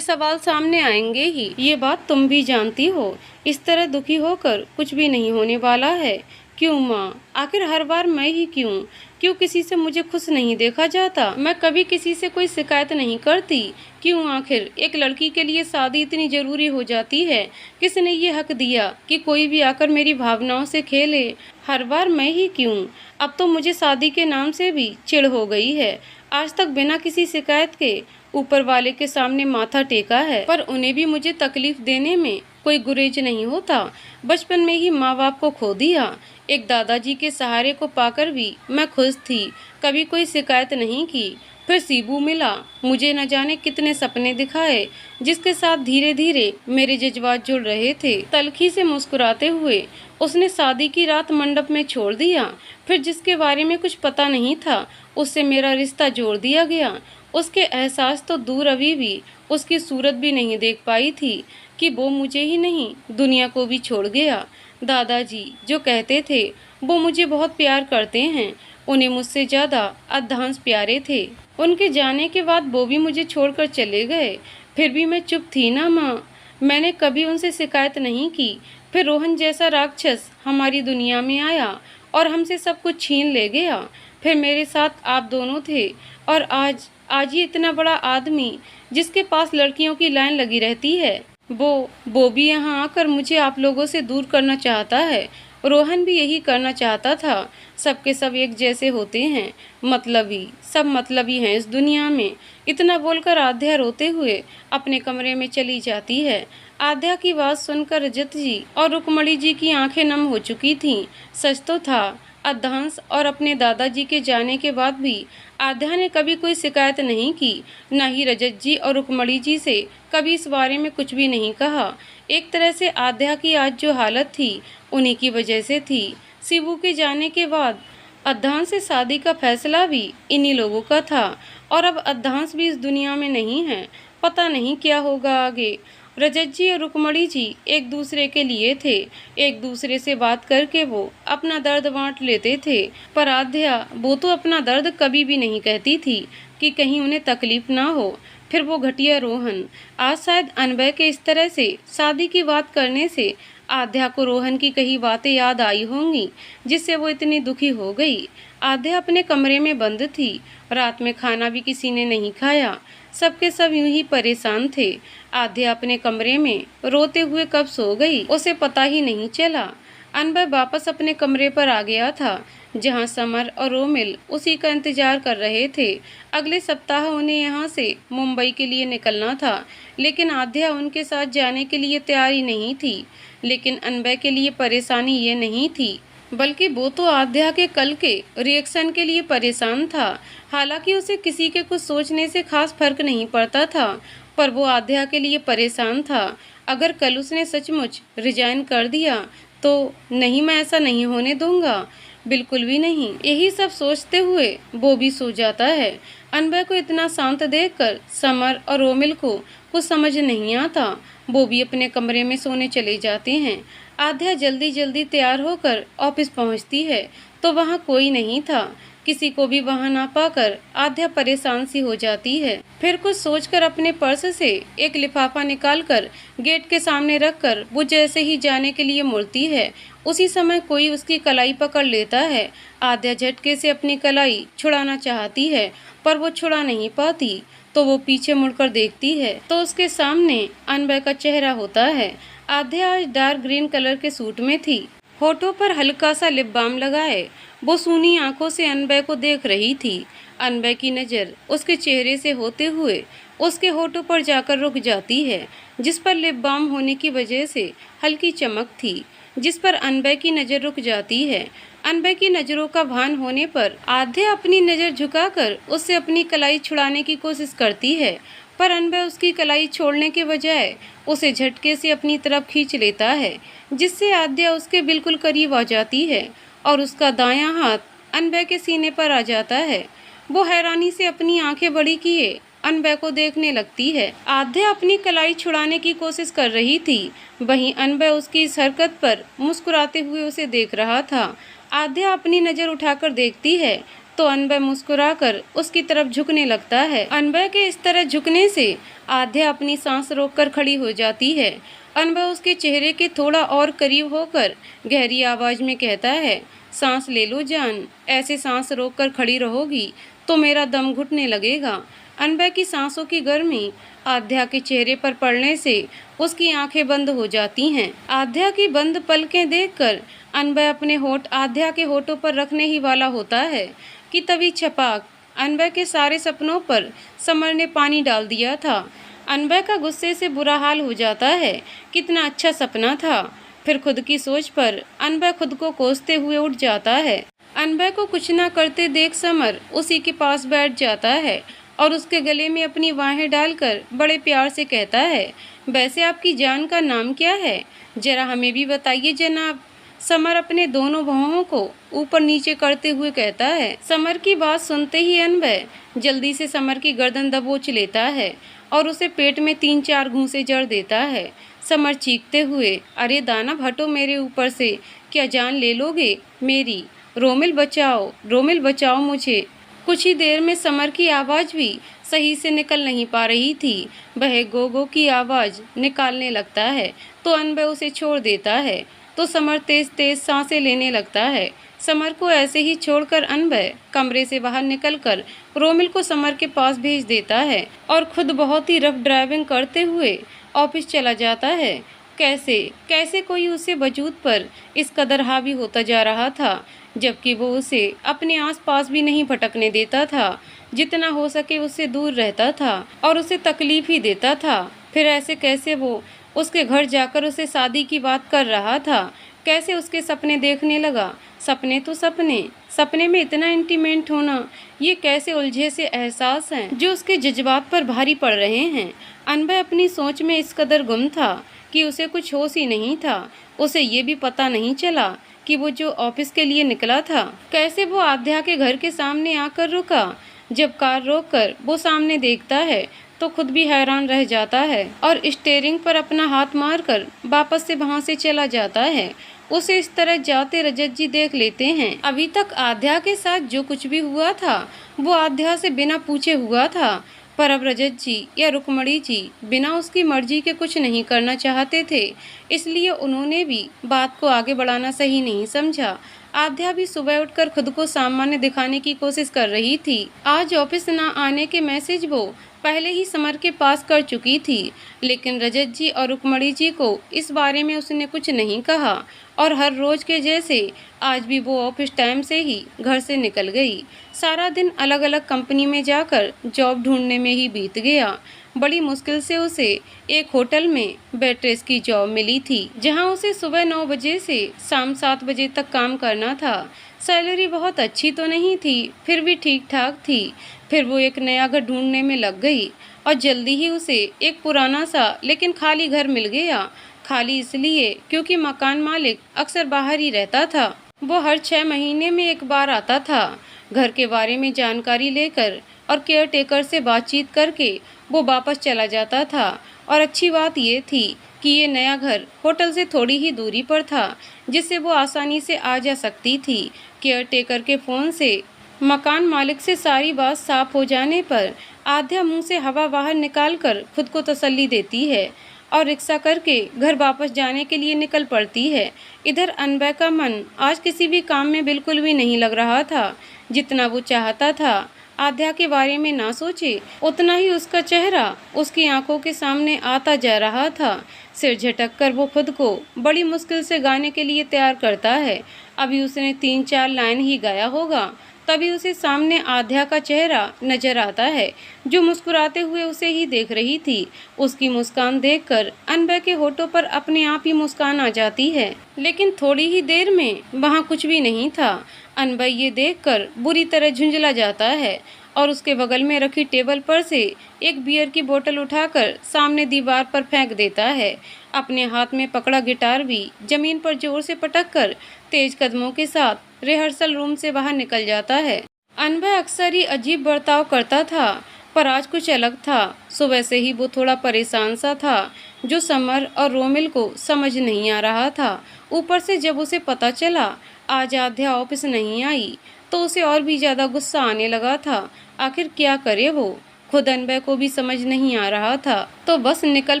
सवाल सामने आएंगे ही, ये बात तुम भी जानती हो। इस तरह दुखी होकर कुछ भी नहीं होने वाला है। क्यों माँ, आखिर हर बार मैं ही क्यों किसी से मुझे खुश नहीं देखा जाता। मैं कभी किसी से कोई शिकायत नहीं करती। क्यों आखिर एक लड़की के लिए शादी इतनी जरूरी हो जाती है। किसने ये हक दिया कि कोई भी आकर मेरी भावनाओं से खेले। हर बार मैं ही क्यों। अब तो मुझे शादी के नाम से भी चिढ़ हो गई है। आज तक बिना किसी शिकायत के ऊपर वाले के सामने माथा टेका है, पर उन्हें भी मुझे तकलीफ देने में कोई गुरेज नहीं होता। बचपन में ही माँ बाप को खो दिया, एक दादाजी के सहारे को पाकर भी मैं खुश थी, कभी कोई शिकायत नहीं की। फिर सीबू मिला, मुझे न जाने कितने सपने दिखाए, जिसके साथ धीरे धीरे मेरे जज्बात जुड़ रहे थे। तलखी से मुस्कुराते हुए उसने शादी की रात मंडप में छोड़ दिया। फिर जिसके बारे में कुछ पता नहीं था उससे मेरा रिश्ता जोड़ दिया गया। उसके एहसास तो दूर, अभी भी उसकी सूरत भी नहीं देख पाई थी कि वो मुझे ही नहीं दुनिया को भी छोड़ गया। दादाजी जो कहते थे वो मुझे बहुत प्यार करते हैं, उन्हें मुझसे ज़्यादा अर्धांश प्यारे थे। उनके जाने के बाद वो भी मुझे छोड़कर चले गए, फिर भी मैं चुप थी ना माँ, मैंने कभी उनसे शिकायत नहीं की। फिर रोहन जैसा राक्षस हमारी दुनिया में आया और हमसे सब कुछ छीन ले गया। फिर मेरे साथ आप दोनों थे, और आज ये इतना बड़ा आदमी जिसके पास लड़कियों की लाइन लगी रहती है, वो भी यहाँ आकर मुझे आप लोगों से दूर करना चाहता है। रोहन भी यही करना चाहता था। सबके सब एक जैसे होते हैं, मतलबी, सब मतलबी हैं इस दुनिया में। इतना बोलकर आध्या रोते हुए अपने कमरे में चली जाती है। आध्या की बात सुनकर रजत जी और रुक्मणी जी की आंखें नम हो चुकी थीं। सच तो था, अर्धांश और अपने दादाजी के जाने के बाद भी आध्या ने कभी कोई शिकायत नहीं की, न ही रजत जी और रुक्मणी जी से कभी इस बारे में कुछ भी नहीं कहा। एक तरह से आध्या की आज जो हालत थी उन्हीं की वजह से थी। शिबू के जाने के बाद अर्धांश से शादी का फैसला भी इन्हीं लोगों का था, और अब अर्धांश भी इस दुनिया में नहीं है। पता नहीं क्या होगा आगे। रजत जी और रुक्मणी जी एक दूसरे के लिए थे, एक दूसरे से बात करके वो अपना दर्द बांट लेते थे, पर आध्या वो तो अपना दर्द कभी भी नहीं कहती थी कि कहीं उन्हें तकलीफ ना हो। फिर वो घटिया रोहन, आज शायद अनबय के इस तरह से शादी की बात करने से आध्या को रोहन की कई बातें याद आई होंगी, जिससे वो इतनी दुखी हो गई। आध्या अपने कमरे में बंद थी, रात में खाना भी किसी ने नहीं खाया, सबके सब यूं ही परेशान थे। आध्या अपने कमरे में रोते हुए कब सो गई उसे पता ही नहीं चला। अनबय वापस अपने कमरे पर आ गया था, जहां समर और रोमिल उसी का इंतजार कर रहे थे। अगले सप्ताह उन्हें यहाँ से मुंबई के लिए निकलना था, लेकिन आध्या उनके साथ जाने के लिए तैयार ही नहीं थी। लेकिन अनबय के लिए परेशानी ये नहीं थी, बल्कि वो तो आध्या के कल के रिएक्शन के लिए परेशान था। हालांकि उसे किसी के कुछ सोचने से खास फर्क नहीं पड़ता था, पर वो आध्या के लिए परेशान था। अगर कल उसने सचमुच रिजाइन कर दिया तो नहीं, मैं ऐसा नहीं होने दूंगा, बिल्कुल भी नहीं। यही सब सोचते हुए वो भी सो जाता है। अनबय को इतना शांत देखकर समर और रोमिल को कुछ समझ नहीं आता। वो भी अपने कमरे में सोने चले जाते हैं। आध्या जल्दी जल्दी तैयार होकर ऑफिस पहुंचती है तो वहां कोई नहीं था। किसी को भी वहां ना पाकर आध्या परेशान सी हो जाती है। फिर कुछ सोचकर अपने पर्स से एक लिफाफा निकालकर गेट के सामने रखकर वो जैसे ही जाने के लिए मुड़ती है, उसी समय कोई उसकी कलाई पकड़ लेता है। आध्या झटके से अपनी कलाई छुड़ाना चाहती है पर वो छुड़ा नहीं पाती। तो वो पीछे मुड़कर देखती है तो उसके सामने अनबय का चेहरा होता है। आध्या आज डार्क ग्रीन कलर के सूट में थी। होठों पर हल्का सा लिप बाम लगाए वो सूनी आंखों से अनबय को देख रही थी। अनबय की नज़र उसके चेहरे से होते हुए उसके होठों पर जाकर रुक जाती है, जिस पर लिप बाम होने की वजह से हल्की चमक थी, जिस पर अनबय की नज़र रुक जाती है। अनबय की नज़रों का भान होने पर आध्या अपनी नज़र झुकाकर उससे अपनी कलाई छुड़ाने की कोशिश करती है, पर अनबय उसकी कलाई छोड़ने के बजाय उसे झटके से अपनी तरफ खींच लेता है, जिससे आध्या उसके बिल्कुल करीब आ जाती है और उसका दायां हाथ अनबय के सीने पर आ जाता है। वो हैरानी से अपनी आंखें बड़ी किए अनबय को देखने लगती है। आध्या अपनी कलाई छुड़ाने की कोशिश कर रही थी, वहीं अनबय उसकी इस हरकत पर मुस्कुराते हुए उसे देख रहा था। आध्या अपनी नज़र उठाकर देखती है तो अनबय मुस्कुराकर उसकी तरफ झुकने लगता है। अनबय के इस तरह झुकने से आध्या अपनी सांस रोककर खड़ी हो जाती है। अनबय उसके चेहरे के थोड़ा और करीब होकर गहरी आवाज में कहता है, सांस ले लो जान, ऐसे सांस रोककर खड़ी रहोगी तो मेरा दम घुटने लगेगा। अनबय की सांसों की गर्मी आध्या के चेहरे पर पड़ने से उसकी आंखें बंद हो जाती हैं। आध्या की बंद पलकें देखकर अनबय अपने होठ आध्या के होठों पर रखने ही वाला होता है कि तभी छपाक अनबय के सारे सपनों पर समर ने पानी डाल दिया था। अनबय का गुस्से से बुरा हाल हो जाता है। कितना अच्छा सपना था। फिर खुद की सोच पर अनबय खुद को कोसते हुए उठ जाता है। अनबय को कुछ ना करते देख समर उसी के पास बैठ जाता है और उसके गले में अपनी बाहें डालकर बड़े प्यार से कहता है, वैसे आपकी जान का नाम क्या है, जरा हमें भी बताइए जनाब। समर अपने दोनों भौहों को ऊपर नीचे करते हुए कहता है। समर की बात सुनते ही अनबय जल्दी से समर की गर्दन दबोच लेता है और उसे पेट में 3-4 घूंसे जड़ देता है। समर चीखते हुए, अरे दानव हटो मेरे ऊपर से, क्या जान ले लोगे मेरी, रोमिल बचाओ मुझे। कुछ ही देर में समर की आवाज़ भी सही से निकल नहीं पा रही थी। वह गो की आवाज़ निकालने लगता है तो अनबय उसे छोड़ देता है तो समर तेज तेज सांसें लेने लगता है। समर को ऐसे ही छोड़कर अनबय कमरे से बाहर निकलकर रोमिल को समर के पास भेज देता है और खुद बहुत ही रफ ड्राइविंग करते हुए ऑफिस चला जाता है। कैसे कोई उसे वजूद पर इस कदर हावी होता जा रहा था, जबकि वो उसे अपने आसपास भी नहीं भटकने देता था, जितना हो सके उससे दूर रहता था और उसे तकलीफ ही देता था। फिर ऐसे कैसे वो उसके घर जाकर उसे शादी की बात कर रहा था, कैसे उसके सपने देखने लगा। सपने तो सपने में इतना इंटीमेट होना, ये कैसे उलझे से एहसास हैं जो उसके जज्बात पर भारी पड़ रहे हैं। अनबय अपनी सोच में इस कदर गुम था कि उसे कुछ होश ही नहीं था। उसे ये भी पता नहीं चला कि वो जो ऑफिस के लिए निकला था, कैसे वो आध्या के घर के सामने आकर रुका। जब कार रोककर वो सामने देखता है तो खुद भी हैरान रह जाता है और स्टीयरिंग पर अपना हाथ मारकर वापस से वहां से चला जाता है। उसे इस तरह जाते रजत जी देख लेते हैं। अभी तक आध्या के साथ जो कुछ भी हुआ था वो आध्या से बिना पूछे हुआ था, पर अब रजत जी या रुक्मणी जी बिना उसकी मर्जी के कुछ नहीं करना चाहते थे, इसलिए उन्होंने भी बात को आगे बढ़ाना सही नहीं समझा। आध्या भी सुबह उठकर खुद को सामान्य दिखाने की कोशिश कर रही थी। आज ऑफिस न आने के मैसेज वो पहले ही समर के पास कर चुकी थी, लेकिन रजत जी और रुक्मणी जी को इस बारे में उसने कुछ नहीं कहा और हर रोज के जैसे आज भी वो ऑफिस टाइम से ही घर से निकल गई। सारा दिन अलग अलग कंपनी में जाकर जॉब ढूंढने में ही बीत गया। बड़ी मुश्किल से उसे एक होटल में वेट्रेस की जॉब मिली थी, जहां उसे सुबह 9 बजे से शाम 7 बजे तक काम करना था। सैलरी बहुत अच्छी तो नहीं थी, फिर भी ठीक ठाक थी। फिर वो एक नया घर ढूंढने में लग गई और जल्दी ही उसे एक पुराना सा लेकिन खाली घर मिल गया। खाली इसलिए क्योंकि मकान मालिक अक्सर बाहर ही रहता था। वो हर 6 महीने में एक बार आता था। घर के बारे में जानकारी लेकर और केयर टेकर से बातचीत करके वो वापस चला जाता था। और अच्छी बात ये थी कि ये नया घर होटल से थोड़ी ही दूरी पर था, जिससे वो आसानी से आ जा सकती थी। केयर टेकर के फ़ोन से मकान मालिक से सारी बात साफ हो जाने पर आध्या मुंह से हवा बाहर निकालकर खुद को तसल्ली देती है और रिक्शा करके घर वापस जाने के लिए निकल पड़ती है। इधर अनबय का मन आज किसी भी काम में बिल्कुल भी नहीं लग रहा था। जितना वो चाहता था आध्या के बारे में ना सोचे, उतना ही उसका चेहरा उसकी आंखों के सामने आता जा रहा था। सिर झटक कर वो खुद को बड़ी मुश्किल से गाने के लिए तैयार करता है। अभी उसने 3-4 लाइन ही गाया होगा, तभी उसे सामने आध्या का चेहरा नजर आता है, जो मुस्कुराते हुए उसे ही देख रही थी। उसकी मुस्कान देखकर अनबय के होठों पर अपने आप ही मुस्कान आ जाती है, लेकिन थोड़ी ही देर में वहाँ कुछ भी नहीं था। अनबय ये देखकर बुरी तरह झुंझला जाता है और उसके बगल में रखी टेबल पर से एक बियर की बोतल उठाकर सामने दीवार पर फेंक देता है। अपने हाथ में पकड़ा गिटार भी जमीन पर जोर से पटक कर तेज कदमों के साथ रिहर्सल रूम से बाहर निकल जाता है। अनबय अक्सर ही अजीब बर्ताव करता था, पर आज कुछ अलग था। सुबह से ही वो थोड़ा परेशान सा था, जो समर और रोमिल को समझ नहीं आ रहा था। ऊपर से जब उसे पता चला आज आध्या ऑफिस नहीं आई, तो उसे और भी ज़्यादा गुस्सा आने लगा था। आखिर क्या करे वो, खुद अनबय को भी समझ नहीं आ रहा था। तो बस निकल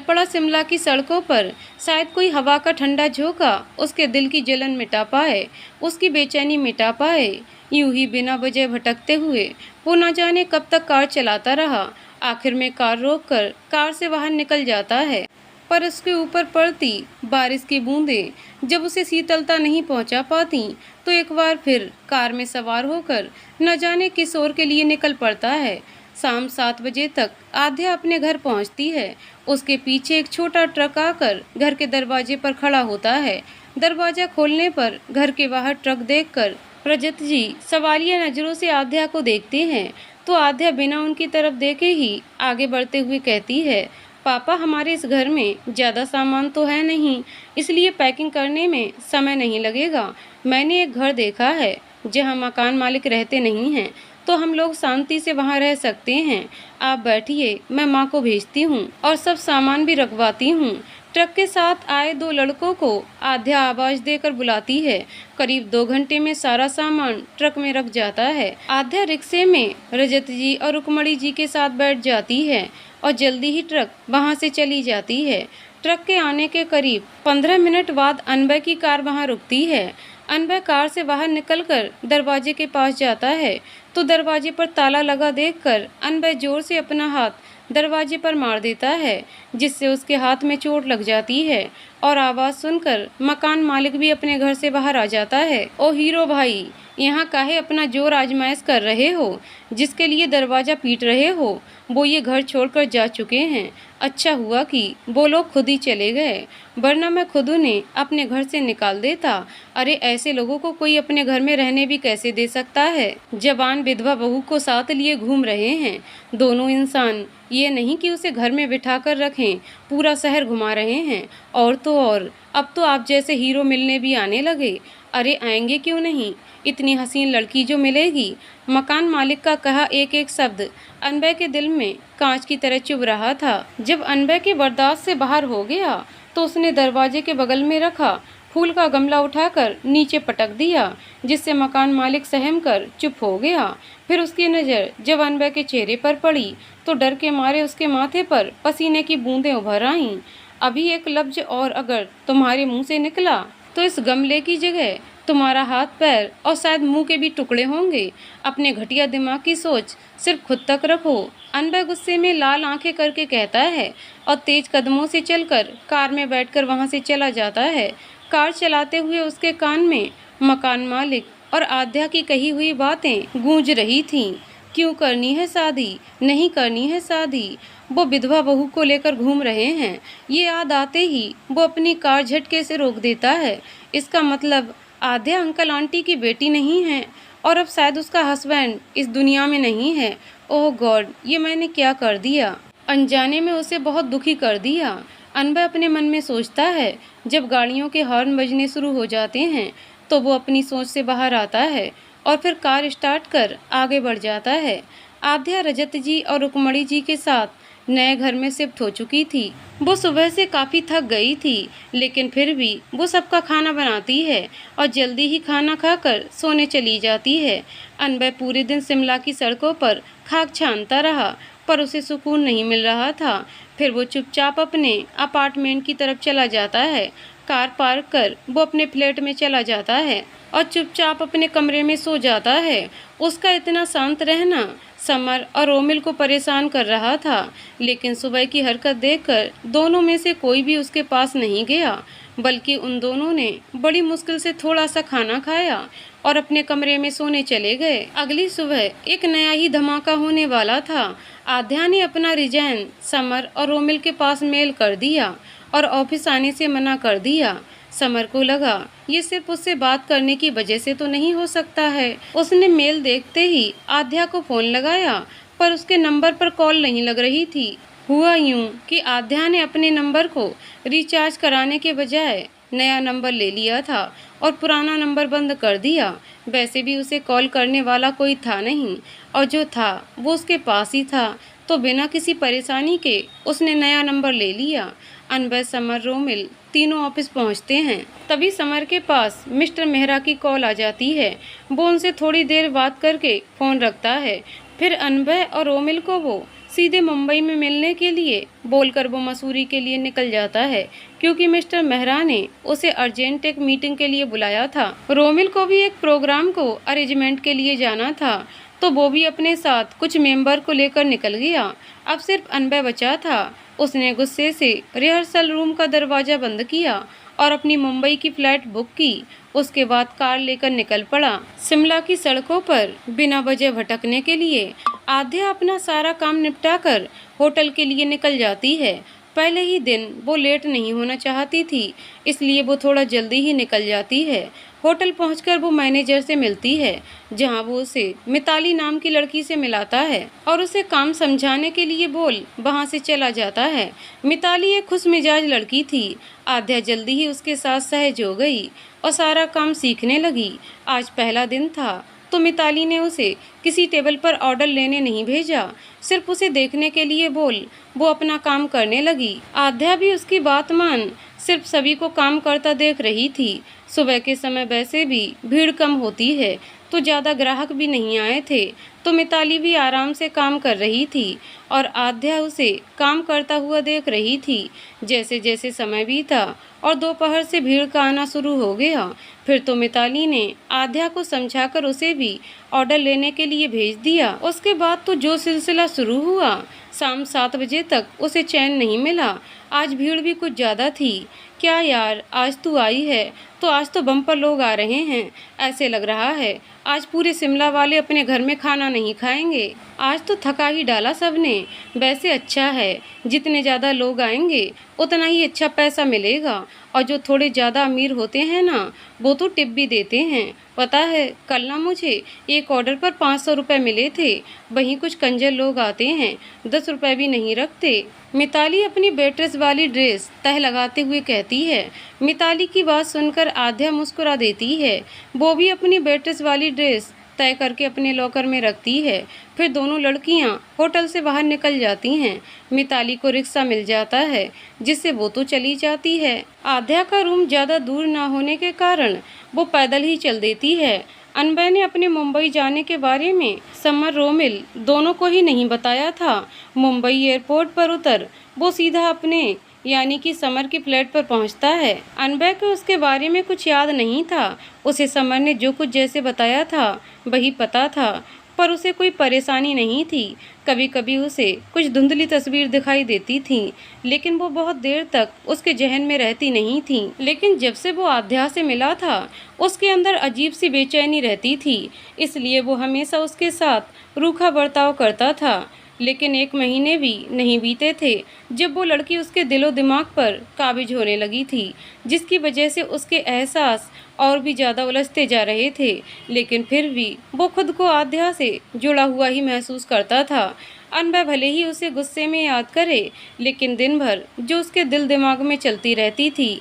पड़ा शिमला की सड़कों पर। शायद कोई हवा का ठंडा झोंका उसके दिल की जलन मिटा पाए, उसकी बेचैनी मिटा पाए। यूं ही बिना वजह भटकते हुए वो न जाने कब तक कार चलाता रहा। आखिर में कार रोककर कार से बाहर निकल जाता है, पर उसके ऊपर पड़ती बारिश की बूंदें जब उसे शीतलता नहीं पहुंचा पाती, तो एक बार फिर कार में सवार होकर न जाने किस ओर के लिए निकल पड़ता है। शाम 7 बजे तक आध्या अपने घर पहुंचती है। उसके पीछे एक छोटा ट्रक आकर घर के दरवाजे पर खड़ा होता है। दरवाजा खोलने पर घर के बाहर ट्रक देखकर प्रजत जी सवालिया नजरों से आध्या को देखते हैं, तो आध्या बिना उनकी तरफ देखे ही आगे बढ़ते हुए कहती है, पापा हमारे इस घर में ज़्यादा सामान तो है नहीं, इसलिए पैकिंग करने में समय नहीं लगेगा। मैंने एक घर देखा है जहाँ मकान मालिक रहते नहीं हैं, तो हम लोग शांति से वहाँ रह सकते हैं। आप बैठिए, मैं माँ को भेजती हूँ और सब सामान भी रखवाती हूँ। ट्रक के साथ आए 2 लड़कों को आध्या आवाज़ देकर बुलाती है। करीब 2 घंटे में सारा सामान ट्रक में रख जाता है। आध्या रिक्शे में रजत जी और रुकमणी जी के साथ बैठ जाती है और जल्दी ही ट्रक वहाँ से चली जाती है। ट्रक के आने के करीब 15 मिनट बाद अनबय की कार वहाँ रुकती है। अनबय कार से बाहर निकलकर दरवाजे के पास जाता है, तो दरवाजे पर ताला लगा देखकर अनबय जोर से अपना हाथ दरवाजे पर मार देता है, जिससे उसके हाथ में चोट लग जाती है और आवाज़ सुनकर मकान मालिक भी अपने घर से बाहर आ जाता है। ओ हीरो भाई, यहाँ काहे अपना जोर आजमाइश कर रहे हो? जिसके लिए दरवाज़ा पीट रहे हो वो ये घर छोड़कर जा चुके हैं। अच्छा हुआ कि वो लोग खुद ही चले गए, वरना मैं खुद उन्हें अपने घर से निकाल देता। अरे ऐसे लोगों को कोई अपने घर में रहने भी कैसे दे सकता है? जवान विधवा बहू को साथ लिए घूम रहे हैं दोनों इंसान, ये नहीं कि उसे घर में बिठा कर रखें, पूरा शहर घुमा रहे हैं। और तो और अब तो आप जैसे हीरो मिलने भी आने लगे। अरे आएंगे क्यों नहीं, इतनी हसीन लड़की जो मिलेगी। मकान मालिक का कहा एक एक शब्द अनबय के दिल में कांच की तरह चुभ रहा था। जब अनबय के बर्दाश्त से बाहर हो गया, तो उसने दरवाजे के बगल में रखा फूल का गमला उठाकर नीचे पटक दिया, जिससे मकान मालिक सहम कर चुप हो गया। फिर उसकी नज़र जब अनबय के चेहरे पर पड़ी, तो डर के मारे उसके माथे पर पसीने की बूंदें उभर आईं। अभी एक लफ्ज और अगर तुम्हारे मुंह से निकला, तो इस गमले की जगह तुम्हारा हाथ पैर और शायद मुंह के भी टुकड़े होंगे। अपने घटिया दिमाग की सोच सिर्फ खुद तक रखो। अनबय गुस्से में लाल आंखें करके कहता है और तेज कदमों से चलकर कार में बैठकर वहां से चला जाता है। कार चलाते हुए उसके कान में मकान मालिक और आध्या की कही हुई बातें गूंज रही थीं। क्यों करनी है शादी, नहीं करनी है शादी, वो विधवा बहू को लेकर घूम रहे हैं। ये याद आते ही वो अपनी कार झटके से रोक देता है। इसका मतलब आध्या अंकल आंटी की बेटी नहीं है और अब शायद उसका हस्बैंड इस दुनिया में नहीं है। ओह गॉड, ये मैंने क्या कर दिया, अनजाने में उसे बहुत दुखी कर दिया। अनबय अपने मन में सोचता है। जब गाड़ियों के हॉर्न बजने शुरू हो जाते हैं तो वो अपनी सोच से बाहर आता है और फिर कार स्टार्ट कर आगे बढ़ जाता है। आध्या रजत जी और रुक्मणी जी के साथ नए घर में शिफ्ट हो चुकी थी। वो सुबह से काफ़ी थक गई थी, लेकिन फिर भी वो सबका खाना बनाती है और जल्दी ही खाना खाकर सोने चली जाती है। अनबय पूरे दिन शिमला की सड़कों पर खाक छानता रहा, पर उसे सुकून नहीं मिल रहा था। फिर वो चुपचाप अपने अपार्टमेंट की तरफ चला जाता है। कार पार्क कर वो अपने फ्लैट में चला जाता है और चुपचाप अपने कमरे में सो जाता है। उसका इतना शांत रहना समर और रोमिल को परेशान कर रहा था, लेकिन सुबह की हरकत देखकर दोनों में से कोई भी उसके पास नहीं गया, बल्कि उन दोनों ने बड़ी मुश्किल से थोड़ा सा खाना खाया और अपने कमरे में सोने चले गए। अगली सुबह एक नया ही धमाका होने वाला था। आध्या ने अपना रिजाइन समर और रोमिल के पास मेल कर दिया और ऑफिस आने से मना कर दिया। समर को लगा ये सिर्फ उससे बात करने की वजह से तो नहीं हो सकता है। उसने मेल देखते ही आध्या को फोन लगाया, पर उसके नंबर पर कॉल नहीं लग रही थी। हुआ यूं कि आध्या ने अपने नंबर को रिचार्ज कराने के बजाय नया नंबर ले लिया था और पुराना नंबर बंद कर दिया। वैसे भी उसे कॉल करने वाला कोई था नहीं, और जो था वो उसके पास ही था, तो बिना किसी परेशानी के उसने नया नंबर ले लिया। अनबय, समर, रोमिल तीनों ऑफिस पहुंचते हैं। तभी समर के पास मिस्टर मेहरा की कॉल आ जाती है। वो उनसे थोड़ी देर बात करके फ़ोन रखता है। फिर अनबय और रोमिल को वो सीधे मुंबई में मिलने के लिए बोलकर वो मसूरी के लिए निकल जाता है, क्योंकि मिस्टर मेहरा ने उसे अर्जेंट एक मीटिंग के लिए बुलाया था। रोमिल को भी एक प्रोग्राम को अरेंजमेंट के लिए जाना था, तो वो भी अपने साथ कुछ मेंबर को लेकर निकल गया। अब सिर्फ अनबय बचा था। उसने गुस्से से रिहर्सल रूम का दरवाज़ा बंद किया और अपनी मुंबई की फ्लाइट बुक की। उसके बाद कार लेकर निकल पड़ा शिमला की सड़कों पर बिना वजह भटकने के लिए। आध्या अपना सारा काम निपटाकर होटल के लिए निकल जाती है। पहले ही दिन वो लेट नहीं होना चाहती थी, इसलिए वो थोड़ा जल्दी ही निकल जाती है। होटल पहुंचकर वो मैनेजर से मिलती है, जहां वो उसे मिताली नाम की लड़की से मिलाता है और उसे काम समझाने के लिए बोल वहां से चला जाता है। मिताली एक खुशमिजाज लड़की थी। आध्या जल्दी ही उसके साथ सहज हो गई और सारा काम सीखने लगी। आज पहला दिन था, तो मिताली ने उसे किसी टेबल पर ऑर्डर लेने नहीं भेजा, सिर्फ उसे देखने के लिए बोल वो अपना काम करने लगी। आध्या भी उसकी बात मान सिर्फ सभी को काम करता देख रही थी। सुबह के समय वैसे भी भीड़ कम होती है, तो ज़्यादा ग्राहक भी नहीं आए थे, तो मिताली भी आराम से काम कर रही थी और आध्या उसे काम करता हुआ देख रही थी। जैसे जैसे समय बीता और दोपहर से भीड़ का आना शुरू हो गया, फिर तो मिताली ने आध्या को समझाकर उसे भी ऑर्डर लेने के लिए भेज दिया। उसके बाद तो जो सिलसिला शुरू हुआ, शाम 7 बजे तक उसे चैन नहीं मिला। आज भीड़ भी कुछ ज़्यादा थी। क्या यार, आज तू आई है तो आज तो बम्पर लोग आ रहे हैं। ऐसे लग रहा है आज पूरे शिमला वाले अपने घर में खाना नहीं खाएंगे। आज तो थका ही डाला सबने। वैसे अच्छा है, जितने ज़्यादा लोग आएंगे उतना ही अच्छा पैसा मिलेगा, और जो थोड़े ज़्यादा अमीर होते हैं ना, वो तो टिप भी देते हैं। पता है, कल ना मुझे एक ऑर्डर पर 500 रुपये मिले थे। वहीं कुछ कंजर लोग आते हैं 10 रुपये भी नहीं रखते। मिताली अपनी वेट्रेस वाली ड्रेस तह लगाते हुए कहती है। मिताली की बात सुनकर आध्या मुस्कुरा देती है। वो भी अपनी वेट्रेस वाली ड्रेस तय करके अपने लॉकर में रखती है। फिर दोनों लड़कियां होटल से बाहर निकल जाती हैं। मिताली को रिक्शा मिल जाता है, जिससे वो तो चली जाती है। आध्या का रूम ज़्यादा दूर ना होने के कारण वो पैदल ही चल देती है। अनबय ने अपने मुंबई जाने के बारे में समर, रोमिल दोनों को ही नहीं बताया था। मुंबई एयरपोर्ट पर उतर वो सीधा अपने यानी कि समर की फ्लैट पर पहुंचता है। अनबय को उसके बारे में कुछ याद नहीं था। उसे समर ने जो कुछ जैसे बताया था वही पता था, पर उसे कोई परेशानी नहीं थी। कभी कभी उसे कुछ धुंधली तस्वीर दिखाई देती थी, लेकिन वो बहुत देर तक उसके जहन में रहती नहीं थी। लेकिन जब से वो आध्या से मिला था, उसके अंदर अजीब सी बेचैनी रहती थी, इसलिए वो हमेशा उसके साथ रूखा बर्ताव करता था। लेकिन 1 महीने भी नहीं बीते थे जब वो लड़की उसके दिलो दिमाग पर काबिज होने लगी थी, जिसकी वजह से उसके एहसास और भी ज़्यादा उलझते जा रहे थे। लेकिन फिर भी वो खुद को आध्या से जुड़ा हुआ ही महसूस करता था। अनबे भले ही उसे गुस्से में याद करे, लेकिन दिन भर जो उसके दिल दिमाग में चलती रहती थी।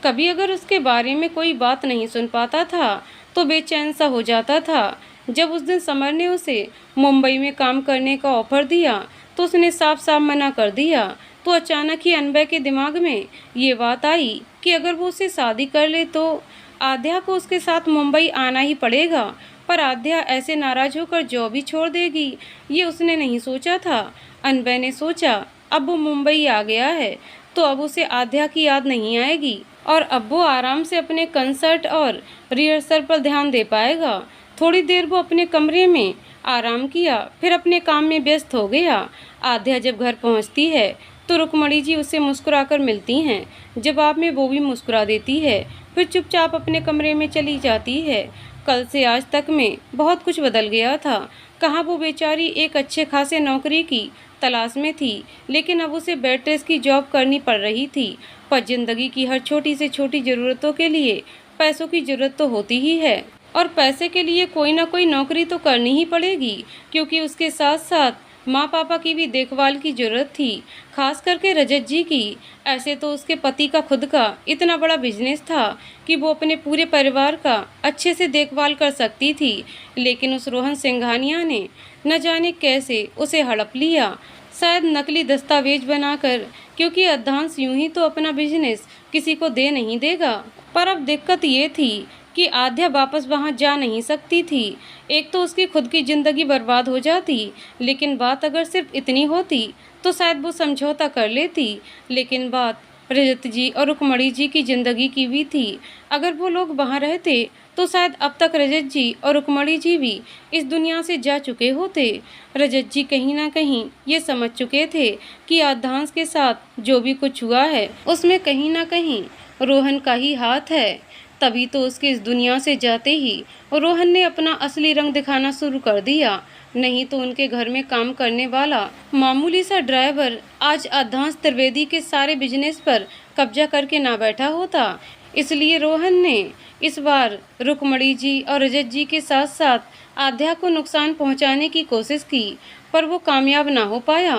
कभी अगर उसके बारे में कोई बात नहीं सुन पाता था तो बेचैन सा हो जाता था। जब उस दिन समर ने उसे मुंबई में काम करने का ऑफर दिया तो उसने साफ साफ मना कर दिया। तो अचानक ही अनबे के दिमाग में ये बात आई कि अगर वो उससे शादी कर ले तो आध्या को उसके साथ मुंबई आना ही पड़ेगा। पर आध्या ऐसे नाराज होकर जॉब ही छोड़ देगी, ये उसने नहीं सोचा था। अनबे ने सोचा अब वो मुंबई आ गया है तो अब उसे आध्या की याद नहीं आएगी और अब वो आराम से अपने कंसर्ट और रिहर्सल पर ध्यान दे पाएगा। थोड़ी देर वो अपने कमरे में आराम किया, फिर अपने काम में व्यस्त हो गया। आध्या जब घर पहुंचती है तो रुक्मणी जी उससे मुस्कुराकर मिलती हैं। जवाब में वो भी मुस्कुरा देती है, फिर चुपचाप अपने कमरे में चली जाती है। कल से आज तक में बहुत कुछ बदल गया था। कहाँ वो बेचारी एक अच्छे खासे नौकरी की तलाश में थी, लेकिन अब उसे वेट्रेस की जॉब करनी पड़ रही थी। पर जिंदगी की हर छोटी से छोटी ज़रूरतों के लिए पैसों की ज़रूरत तो होती ही है और पैसे के लिए कोई ना कोई नौकरी तो करनी ही पड़ेगी, क्योंकि उसके साथ साथ माँ पापा की भी देखभाल की ज़रूरत थी, खास करके रजत जी की। ऐसे तो उसके पति का खुद का इतना बड़ा बिजनेस था कि वो अपने पूरे परिवार का अच्छे से देखभाल कर सकती थी, लेकिन उस रोहन सिंघानिया ने न जाने कैसे उसे हड़प लिया, शायद नकली दस्तावेज बनाकर, क्योंकि अर्धांश यूं ही तो अपना बिजनेस किसी को दे नहीं देगा। पर अब दिक्कत ये थी कि आध्या वापस वहां जा नहीं सकती थी। एक तो उसकी खुद की ज़िंदगी बर्बाद हो जाती, लेकिन बात अगर सिर्फ इतनी होती तो शायद वो समझौता कर लेती, लेकिन बात रजत जी और रुक्मणी जी की ज़िंदगी की भी थी। अगर वो लोग वहाँ रहते तो शायद अब तक रजत जी और रुक्मणी जी भी इस दुनिया से जा चुके होते। रजत जी कहीं ना कहीं ये समझ चुके थे कि अर्धांश के साथ जो भी कुछ हुआ है उसमें कहीं ना कहीं रोहन का ही हाथ है। तभी तो उसके इस दुनिया से जाते ही रोहन ने अपना असली रंग दिखाना शुरू कर दिया। नहीं तो उनके घर में काम करने वाला मामूली सा ड्राइवर आज अर्धांश त्रिवेदी के सारे बिजनेस पर कब्जा करके ना बैठा होता। इसलिए रोहन ने इस बार रुक्मणी जी और रजत जी के साथ साथ आध्या को नुकसान पहुंचाने की कोशिश की, पर वो कामयाब ना हो पाया।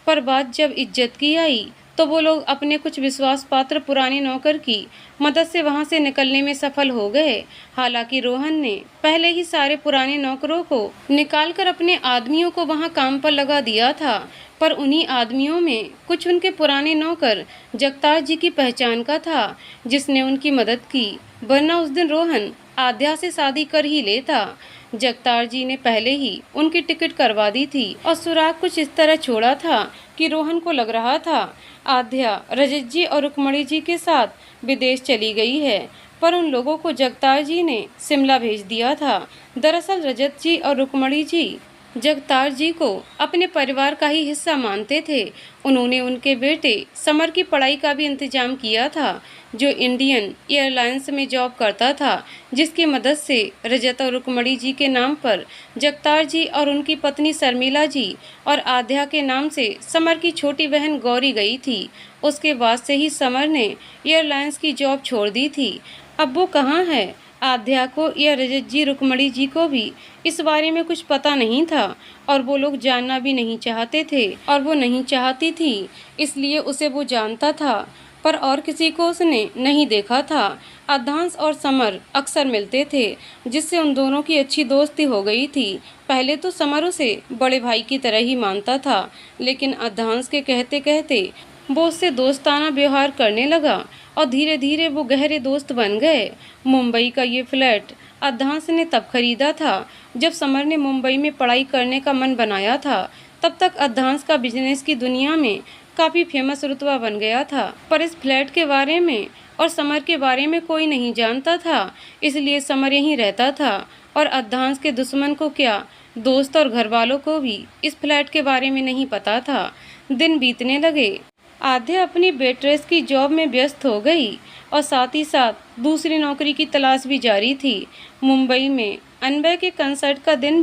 पर बात जब इज्जत की आई तो वो लोग अपने कुछ विश्वास पात्र पुराने नौकर की मदद से वहां से निकलने में सफल हो गए। हालांकि रोहन ने पहले ही सारे पुराने नौकरों को निकालकर अपने आदमियों को वहां काम पर लगा दिया था, पर उन्हीं आदमियों में कुछ उनके पुराने नौकर जगतार जी की पहचान का था, जिसने उनकी मदद की, वरना उस दिन रोहन आध्या से शादी कर ही लेता। जगतार जी ने पहले ही उनकी टिकट करवा दी थी और सुराग कुछ इस तरह छोड़ा था कि रोहन को लग रहा था आध्या रजत जी और रुक्मणी जी के साथ विदेश चली गई है, पर उन लोगों को जगतार जी ने शिमला भेज दिया था। दरअसल रजत जी और रुक्मणी जी जगतार जी को अपने परिवार का ही हिस्सा मानते थे। उन्होंने उनके बेटे समर की पढ़ाई का भी इंतजाम किया था, जो इंडियन एयरलाइंस में जॉब करता था, जिसकी मदद से रजत और रुक्मणी जी के नाम पर जगतार जी और उनकी पत्नी शर्मिला जी और आध्या के नाम से समर की छोटी बहन गौरी गई थी। उसके बाद से ही समर ने एयरलाइंस की जॉब छोड़ दी थी। अब वो कहाँ है? आध्या को या रजत जी रुक्मणी जी को भी इस बारे में कुछ पता नहीं था और वो लोग जानना भी नहीं चाहते थे और वो नहीं चाहती थी, इसलिए उसे वो जानता था पर और किसी को उसने नहीं देखा था। अर्धांश और समर अक्सर मिलते थे, जिससे उन दोनों की अच्छी दोस्ती हो गई थी। पहले तो समर उसे बड़े भाई की तरह ही मानता था, लेकिन अर्धांश के कहते कहते वो उससे दोस्ताना व्यवहार करने लगा और धीरे धीरे वो गहरे दोस्त बन गए। मुंबई का ये फ्लैट अर्धांश ने तब खरीदा था जब समर ने मुंबई में पढ़ाई करने का मन बनाया था। तब तक अर्धांश का बिजनेस की दुनिया में काफ़ी फेमस रुतबा बन गया था, पर इस फ्लैट के बारे में और समर के बारे में कोई नहीं जानता था, इसलिए समर यहीं रहता था और अर्धांश के दुश्मन को क्या, दोस्त और घर वालों को भी इस फ्लैट के बारे में नहीं पता था। दिन बीतने लगे। आध्या अपनी वेट्रेस की जॉब में व्यस्त हो गई और साथ ही साथ दूसरी नौकरी की तलाश भी जारी थी। मुंबई में अनबे के कंसर्ट का दिन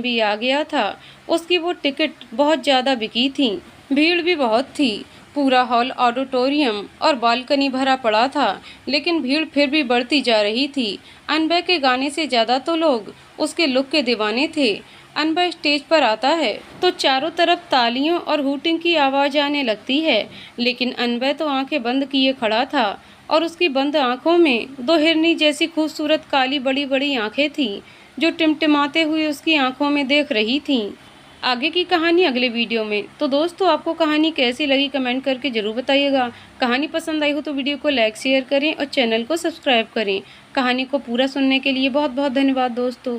भी आ गया था। उसकी वो टिकट बहुत ज़्यादा बिकी थी, भीड़ भी बहुत थी। पूरा हॉल ऑडिटोरियम और बालकनी भरा पड़ा था, लेकिन भीड़ फिर भी बढ़ती जा रही थी। अनबे के गाने से ज़्यादा तो लोग उसके लुक के दीवाने थे। अनबा स्टेज पर आता है तो चारों तरफ तालियों और हूटिंग की आवाज़ आने लगती है, लेकिन अनबा तो आंखें बंद किए खड़ा था और उसकी बंद आंखों में दो हिरनी जैसी खूबसूरत काली बड़ी बड़ी आंखें थीं जो टिमटिमाते हुए उसकी आंखों में देख रही थीं। आगे की कहानी अगले वीडियो में। तो दोस्तों, आपको कहानी कैसी लगी कमेंट करके ज़रूर बताइएगा। कहानी पसंद आई हो तो वीडियो को लाइक शेयर करें और चैनल को सब्सक्राइब करें। कहानी को पूरा सुनने के लिए बहुत बहुत धन्यवाद दोस्तों।